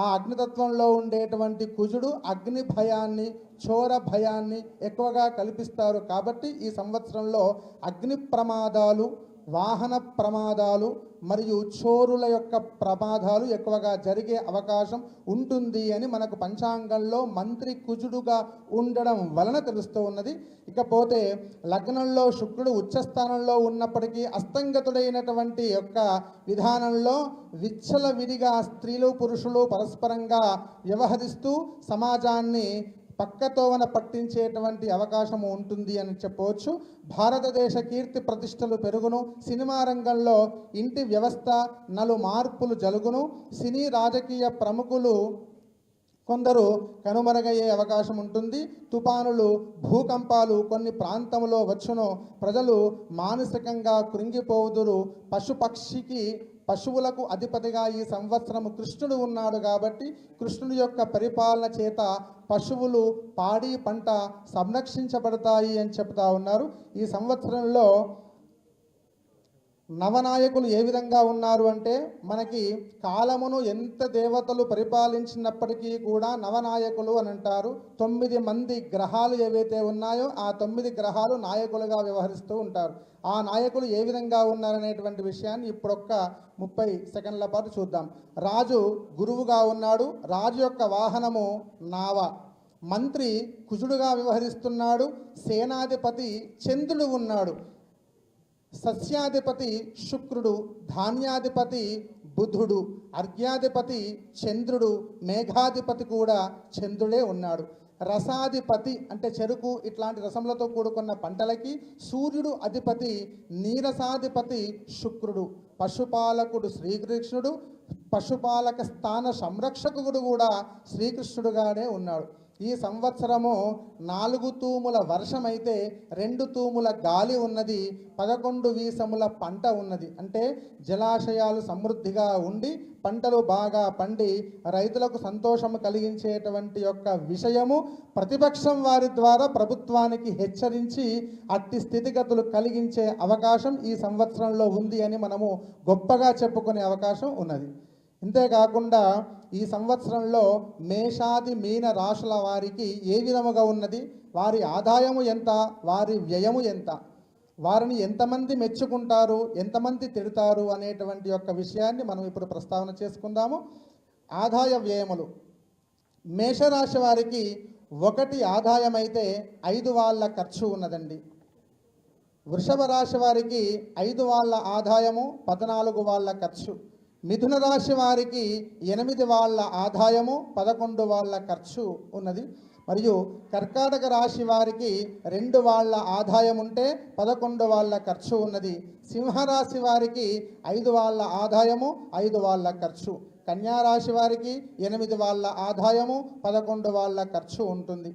ఆ అగ్నితత్వంలో ఉండేటువంటి కుజుడు అగ్ని భయాన్ని, చోర భయాన్ని ఎక్కువగా కల్పిస్తారు. కాబట్టి ఈ సంవత్సరంలో అగ్ని ప్రమాదాలు, వాహన ప్రమాదాలు మరియు చోరుల యొక్క ప్రమాదాలు ఎక్కువగా జరిగే అవకాశం ఉంటుంది అని మనకు పంచాంగంలో మంత్రి కుజుడుగా ఉండడం వలన తెలుస్తూ ఉన్నది. ఇకపోతే లగ్నంలో శుక్రుడు ఉచ్చస్థానంలో ఉన్నప్పటికీ అస్తంగతుడైనటువంటి యొక్క విధానంలో విచ్చలవిడిగా స్త్రీలు పురుషులు పరస్పరంగా వ్యవహరిస్తూ సమాజాన్ని పక్కతోవన పట్టించేటువంటి అవకాశము ఉంటుంది అని చెప్పవచ్చు. భారతదేశ కీర్తి ప్రతిష్టలు పెరుగును. సినిమా రంగంలో ఇంటి వ్యవస్థ నలు మార్పులు జరుగును. సినీ రాజకీయ ప్రముఖులు కొందరు కనుమరుగయ్యే అవకాశం ఉంటుంది. తుఫానులు, భూకంపాలు కొన్ని ప్రాంతంలో వచ్చును. ప్రజలు మానసికంగా కృంగిపోవుదురు. పశువులకు అధిపతిగా ఈ సంవత్సరము కృష్ణుడు ఉన్నాడు. కాబట్టి కృష్ణుడి యొక్క పరిపాలన చేత పశువులు, పాడి పంట సంరక్షించబడతాయి అని చెప్తా ఉన్నారు. ఈ సంవత్సరంలో నవనాయకులు ఏ విధంగా ఉన్నారు అంటే మనకి కాలమును ఎంత దేవతలు పరిపాలించినప్పటికీ కూడా నవనాయకులు అని అంటారు. 9 మంది గ్రహాలు ఏవైతే ఉన్నాయో ఆ 9 గ్రహాలు నాయకులుగా వ్యవహరిస్తూ ఉంటారు. ఆ నాయకులు ఏ విధంగా ఉన్నారనేటువంటి విషయాన్ని ఇప్పుడొక్క 30 సెకండ్ల పాటు చూద్దాం. రాజు గురువుగా ఉన్నాడు. రాజు యొక్క వాహనము నావ. మంత్రి కుజుడుగా వ్యవహరిస్తున్నాడు. సేనాధిపతి చంద్రుడు ఉన్నాడు. సస్యాధిపతి శుక్రుడు, ధాన్యాధిపతి బుధుడు, అర్ఘ్యాధిపతి చంద్రుడు, మేఘాధిపతి కూడా చంద్రుడే ఉన్నాడు. రసాధిపతి అంటే చెరుకు ఇట్లాంటి రసములతో కూడుకున్న పంటలకి సూర్యుడు అధిపతి. నీరసాధిపతి శుక్రుడు. పశుపాలకుడు శ్రీకృష్ణుడు. పశుపాలక స్థాన సంరక్షకుడు కూడా శ్రీకృష్ణుడుగానే ఉన్నాడు. ఈ సంవత్సరము 4 తూముల వర్షమైతే 2 తూముల గాలి ఉన్నది. 11 వీసముల పంట ఉన్నది. అంటే జలాశయాలు సమృద్ధిగా ఉండి పంటలు బాగా పండి రైతులకు సంతోషము కలిగించేటువంటి యొక్క విషయము ప్రతిపక్షం వారి ద్వారా ప్రభుత్వానికి హెచ్చరించి అట్టి స్థితిగతులు కలిగించే అవకాశం ఈ సంవత్సరంలో ఉంది అని మనము గొప్పగా చెప్పుకునే అవకాశం ఉన్నది. ఇంతేకాకుండా ఈ సంవత్సరంలో మేషాది మీన రాశుల వారికి ఏ విధముగా ఉన్నది, వారి ఆదాయము ఎంత, వారి వ్యయము ఎంత, వారిని ఎంతమంది మెచ్చుకుంటారు, ఎంతమంది తిడతారు అనేటువంటి యొక్క విషయాన్ని మనం ఇప్పుడు ప్రస్తావన చేసుకుందాము. ఆదాయ వ్యయములు. మేషరాశి వారికి 1 ఆదాయం అయితే 5 వాళ్ళ ఖర్చు ఉన్నదండి. వృషభ రాశి వారికి 5 వాళ్ళ ఆదాయము 14 వాళ్ళ ఖర్చు. మిథున రాశి వారికి 8 వాళ్ళ ఆదాయము 11 వాళ్ళ ఖర్చు ఉన్నది. మరియు కర్కాటక రాశి వారికి 2 వాళ్ళ ఆదాయం ఉంటే 11 వాళ్ళ ఖర్చు ఉన్నది. సింహరాశి వారికి 5 వాళ్ళ ఆదాయము 5 వాళ్ళ ఖర్చు. కన్యారాశి వారికి 8 వాళ్ళ ఆదాయము 11 వాళ్ళ ఖర్చు ఉంటుంది.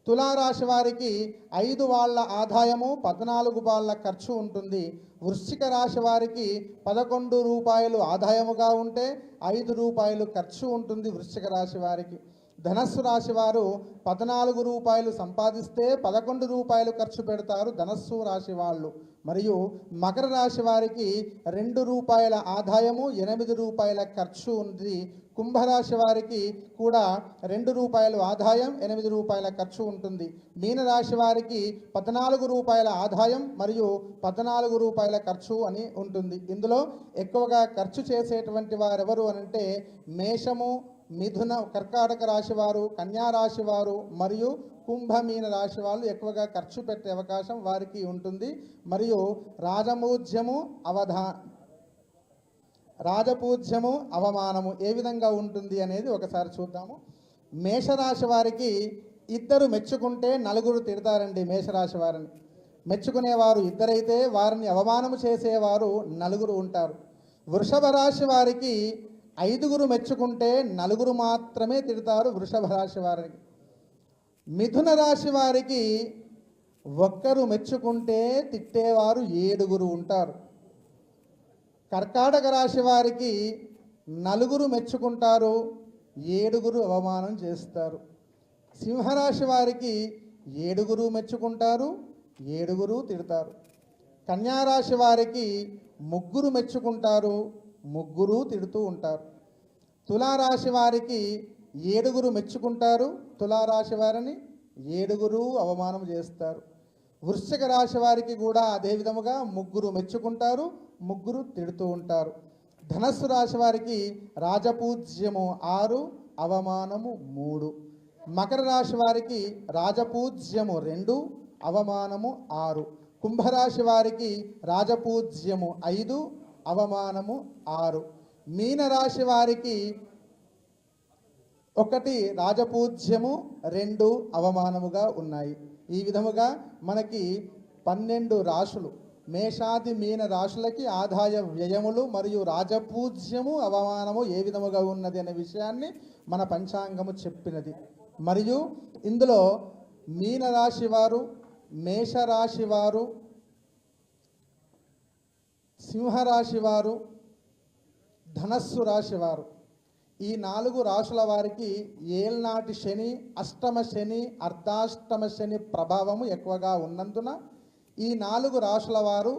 తులారాశి వారికి 5 వాళ్ళ ఆదాయము 14 వాళ్ళ ఖర్చు ఉంటుంది. వృశ్చిక రాశి వారికి 11 రూపాయలు ఆదాయముగా ఉంటే 5 రూపాయలు ఖర్చు ఉంటుంది వృశ్చిక రాశి వారికి. ధనస్సు రాశి వారు 14 రూపాయలు సంపాదిస్తే 11 రూపాయలు ఖర్చు పెడతారు ధనస్సు రాశి వాళ్ళు. మరియు మకర రాశి వారికి 2 రూపాయల ఆదాయము 8 రూపాయల ఖర్చు ఉంది. కుంభరాశి వారికి కూడా 2 రూపాయలు ఆదాయం 8 రూపాయల ఖర్చు ఉంటుంది. మీనరాశి వారికి 14 రూపాయల ఆదాయం మరియు 14 రూపాయల ఖర్చు అని ఉంటుంది. ఇందులో ఎక్కువగా ఖర్చు చేసేటువంటి వారెవరు అనంటే మేషము, మిథున కర్కాటక రాశి వారు, కన్యా రాశి వారు మరియు కుంభమీన రాశి వాళ్ళు ఎక్కువగా ఖర్చు పెట్టే అవకాశం వారికి ఉంటుంది. మరియు రాజపూజ్యము అవమానము ఏ విధంగా ఉంటుంది అనేది ఒకసారి చూద్దాము. మేషరాశి వారికి 2 మెచ్చుకుంటే 4 తిడతారండి. మేషరాశి వారిని మెచ్చుకునేవారు 2 అయితే వారిని అవమానము చేసేవారు 4 ఉంటారు. వృషభ రాశి వారికి 5 మెచ్చుకుంటే 4 మాత్రమే తిడతారు వృషభ రాశి వారికి. మిథున రాశి వారికి 1 మెచ్చుకుంటే తిట్టేవారు 7 ఉంటారు. కర్కాటక రాశి వారికి 4 మెచ్చుకుంటారు, 7 అవమానం చేస్తారు. సింహరాశి వారికి 7 మెచ్చుకుంటారు, 7 తిడతారు. కన్యారాశి వారికి 3 మెచ్చుకుంటారు, 3 తిడుతూ ఉంటారు. తులారాశి వారికి 7 మెచ్చుకుంటారు, తులారాశి వారిని 7 అవమానం చేస్తారు. వృశ్చిక రాశి వారికి కూడా అదే విధముగా 3 మెచ్చుకుంటారు, 3 తిడుతూ ఉంటారు. ధనస్సు రాశి వారికి రాజపూజ్యము 6, అవమానము 3. మకర రాశి వారికి రాజపూజ్యము 2, అవమానము 6. కుంభరాశి వారికి రాజపూజ్యము 5, అవమానము 6. మీనరాశి వారికి 1 రాజపూజ్యము 2 అవమానముగా ఉన్నాయి. ఈ విధముగా మనకి 12 రాశులు మేషాది మీన రాశులకి ఆదాయ వ్యయములు మరియు రాజపూజ్యము అవమానము ఏ విధముగా ఉన్నది అనే విషయాన్ని మన పంచాంగము చెప్పినది. మరియు ఇందులో మీనరాశి వారు, మేషరాశి వారు, సింహరాశి వారు, ధనస్సు రాశి వారు ఈ 4 రాశుల వారికి ఏల్నాటి శని, అష్టమ శని, అర్ధాష్టమ శని ప్రభావము ఎక్కువగా ఉన్నందున ఈ 4 రాశుల వారు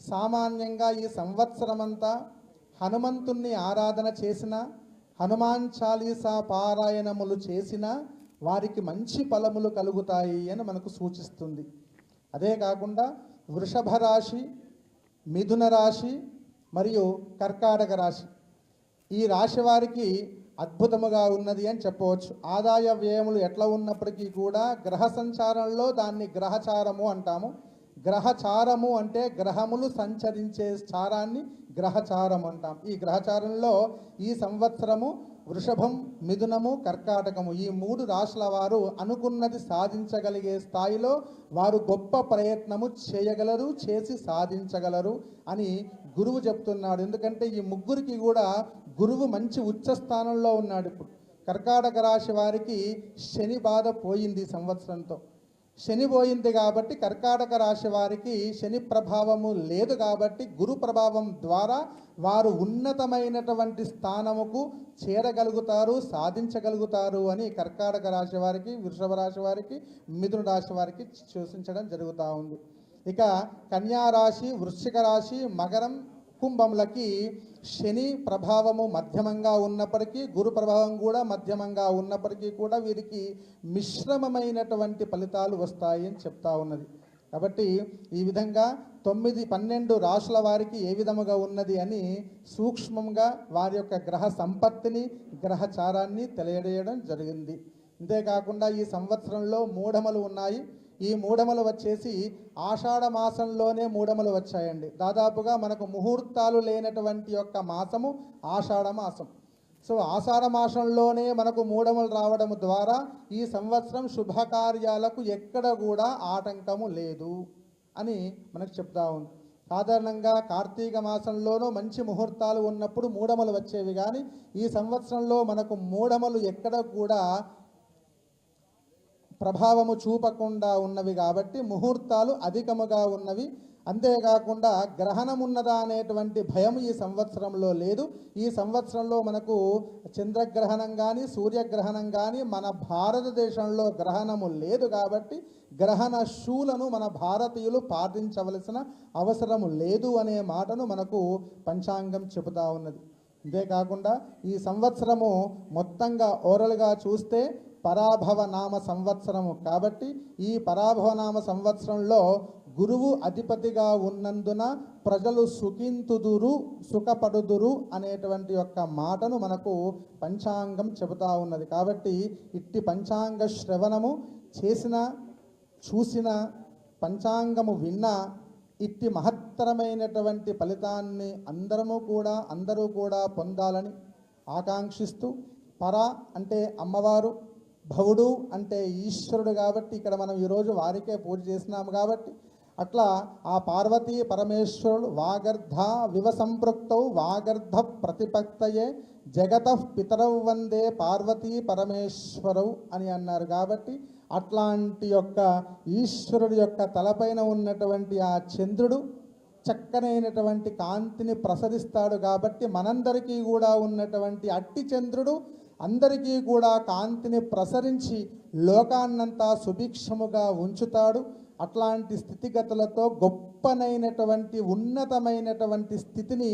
సామాన్యంగా ఈ సంవత్సరమంతా హనుమంతుణ్ణి ఆరాధన చేసిన, హనుమాన్ చాలీసా పారాయణములు చేసిన వారికి మంచి ఫలములు కలుగుతాయి అని మనకు సూచిస్తుంది. అదే కాకుండా వృషభ రాశి, మిథున రాశి మరియు కర్కాటక రాశి ఈ రాశి వారికి అద్భుతముగా ఉన్నది అని చెప్పవచ్చు. ఆదాయ వ్యయములు ఎట్లా ఉన్నప్పటికీ కూడా గ్రహ సంచారంలో దాన్ని గ్రహచారము అంటాము. గ్రహచారము అంటే గ్రహములు సంచరించే చారాన్ని గ్రహచారం అంటాం. ఈ గ్రహచారంలో ఈ సంవత్సరము వృషభం, మిథునము, కర్కాటకము ఈ 3 రాశుల వారు అనుకున్నది సాధించగలిగే స్థాయిలో వారు గొప్ప ప్రయత్నము చేయగలరు, చేసి సాధించగలరు అని గురువు చెప్తున్నాడు. ఎందుకంటే ఈ 3కి కూడా గురువు మంచి ఉచ్చ స్థానంలో ఉన్నాడు. ఇప్పుడు కర్కాటక రాశి వారికి శని బాధ పోయింది సంవత్సరంతో. శని పోయింది కాబట్టి కర్కాటక రాశి వారికి శని ప్రభావము లేదు కాబట్టి గురు ప్రభావం ద్వారా వారు ఉన్నతమైనటువంటి స్థానముకు చేరగలుగుతారు, సాధించగలుగుతారు అని కర్కాటక రాశి వారికి, వృషభ రాశి వారికి, మిథున రాశి వారికి సూచించడం జరుగుతూ ఉంది. ఇక కన్యా రాశి, వృశ్చిక రాశి, మకరం, కుంభంలకి శని ప్రభావము మధ్యమంగా ఉన్నప్పటికీ, గురు ప్రభావం కూడా మధ్యమంగా ఉన్నప్పటికీ కూడా వీరికి మిశ్రమమైనటువంటి ఫలితాలు వస్తాయి అని చెప్తా ఉన్నది. కాబట్టి ఈ విధంగా 9-12 రాశుల వారికి ఏ విధముగా ఉన్నది అని సూక్ష్మంగా వారి యొక్క గ్రహ సంపత్తిని, గ్రహచారాన్ని తెలియజేయడం జరిగింది. అంతేకాకుండా ఈ సంవత్సరంలో మూఢములు ఉన్నాయి. ఈ మూఢములు వచ్చేసి ఆషాఢ మాసంలోనే మూఢములు వచ్చాయండి. దాదాపుగా మనకు ముహూర్తాలు లేనటువంటి యొక్క మాసము ఆషాఢ మాసం. సో ఆషాఢ మాసంలోనే మనకు మూఢములు రావడం ద్వారా ఈ సంవత్సరం శుభకార్యాలకు ఎక్కడ కూడా ఆటంకము లేదు అని మనకు చెప్తా ఉంది. సాధారణంగా కార్తీక మాసంలోనూ మంచి ముహూర్తాలు ఉన్నప్పుడు మూఢములు వచ్చేవి, కానీ ఈ సంవత్సరంలో మనకు మూఢములు ఎక్కడ కూడా ప్రభావము చూపకుండా ఉన్నవి కాబట్టి ముహూర్తాలు అధికముగా ఉన్నవి. అంతేకాకుండా గ్రహణం ఉన్నదా అనేటువంటి భయం ఈ సంవత్సరంలో లేదు. ఈ సంవత్సరంలో మనకు చంద్రగ్రహణం కానీ సూర్యగ్రహణం కానీ మన భారతదేశంలో గ్రహణము లేదు కాబట్టి గ్రహణ శూలను మన భారతీయులు పాటించవలసిన అవసరము లేదు అనే మాటను మనకు పంచాంగం చెబుతా ఉన్నది. అంతేకాకుండా ఈ సంవత్సరము మొత్తంగా ఓవరాల్గా చూస్తే పరాభవ నామ సంవత్సరము కాబట్టి ఈ పరాభవ నామ సంవత్సరంలో గురువు అధిపతిగా ఉన్నందున ప్రజలు సుఖింతుదురు, సుఖపడుదురు అనేటువంటి యొక్క మాటను మనకు పంచాంగం చెబుతా ఉన్నది. కాబట్టి ఇట్టి పంచాంగ శ్రవణము చేసిన, చూసిన, పంచాంగము విన్నా ఇట్టి మహత్తరమైనటువంటి ఫలితాన్ని అందరూ కూడా పొందాలని ఆకాంక్షిస్తూ, పర అంటే అమ్మవారు, భవుడు అంటే ఈశ్వరుడు కాబట్టి ఇక్కడ మనం ఈరోజు వారికే పూజ చేసినాము కాబట్టి అట్లా ఆ పార్వతీ పరమేశ్వరుడు వాగర్ధ వివ సంపృక్తౌ వాగర్ధ ప్రతిపత్తయే జగతః పితరౌ వందే పార్వతీ పరమేశ్వరౌ అని అన్నారు. కాబట్టి అట్లాంటి యొక్క ఈశ్వరుడి యొక్క తలపైన ఉన్నటువంటి ఆ చంద్రుడు చక్కనైనటువంటి కాంతిని ప్రసరిస్తాడు కాబట్టి మనందరికీ కూడా ఉన్నటువంటి అట్టి చంద్రుడు అందరికీ కూడా కాంతిని ప్రసరించి లోకాన్నంతా సుభిక్షముగా ఉంచుతాడు. అట్లాంటి స్థితిగతులతో గొప్పనైనటువంటి ఉన్నతమైనటువంటి స్థితిని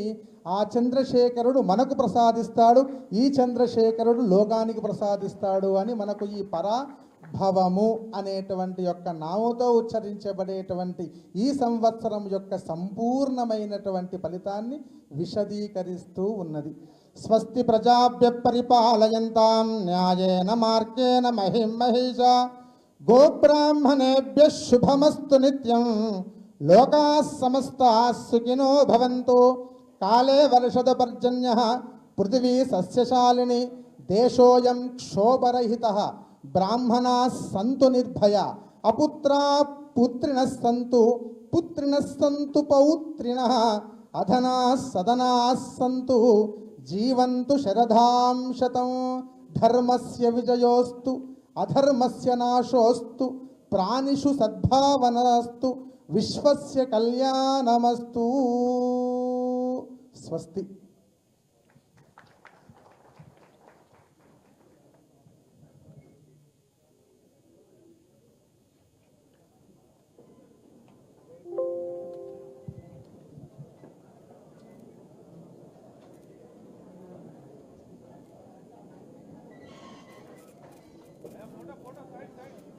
ఆ చంద్రశేఖరుడు మనకు ప్రసాదిస్తాడు. ఈ చంద్రశేఖరుడు లోకానికి ప్రసాదిస్తాడు అని మనకు ఈ పరాభవము అనేటువంటి యొక్క నామతో ఉచ్చరించబడేటువంటి ఈ సంవత్సరం యొక్క సంపూర్ణమైనటువంటి ఫలితాన్ని విశదీకరిస్తూ ఉన్నది. స్వస్తి ప్రజాభ్య పరిపాలయంతాం న్యాయేన మార్గేణ మహిం మహిషా గోబ్రాహ్మణేభ్యః శుభమస్తు నిత్యం లోకాః సమస్తాః సుఖినో భవంతు. కాలే వర్షదు పర్జన్యః పృథివీ సస్యశాలిని దేశోయం క్షోభరహితః బ్రాహ్మణాః సంతు నిర్భయా అపుత్రా పుత్రిణః సంతు పుత్రిణః సంతు పౌత్రిణః అధనాః సదనాః సంతు జీవంతు శరదాం శతం. ధర్మస్య విజయోస్తు అధర్మస్య నాశోస్తు ప్రాణిషు సద్భావనస్తు విశ్వస్య కళ్యాణమస్తు. స్వస్తి. Photo side side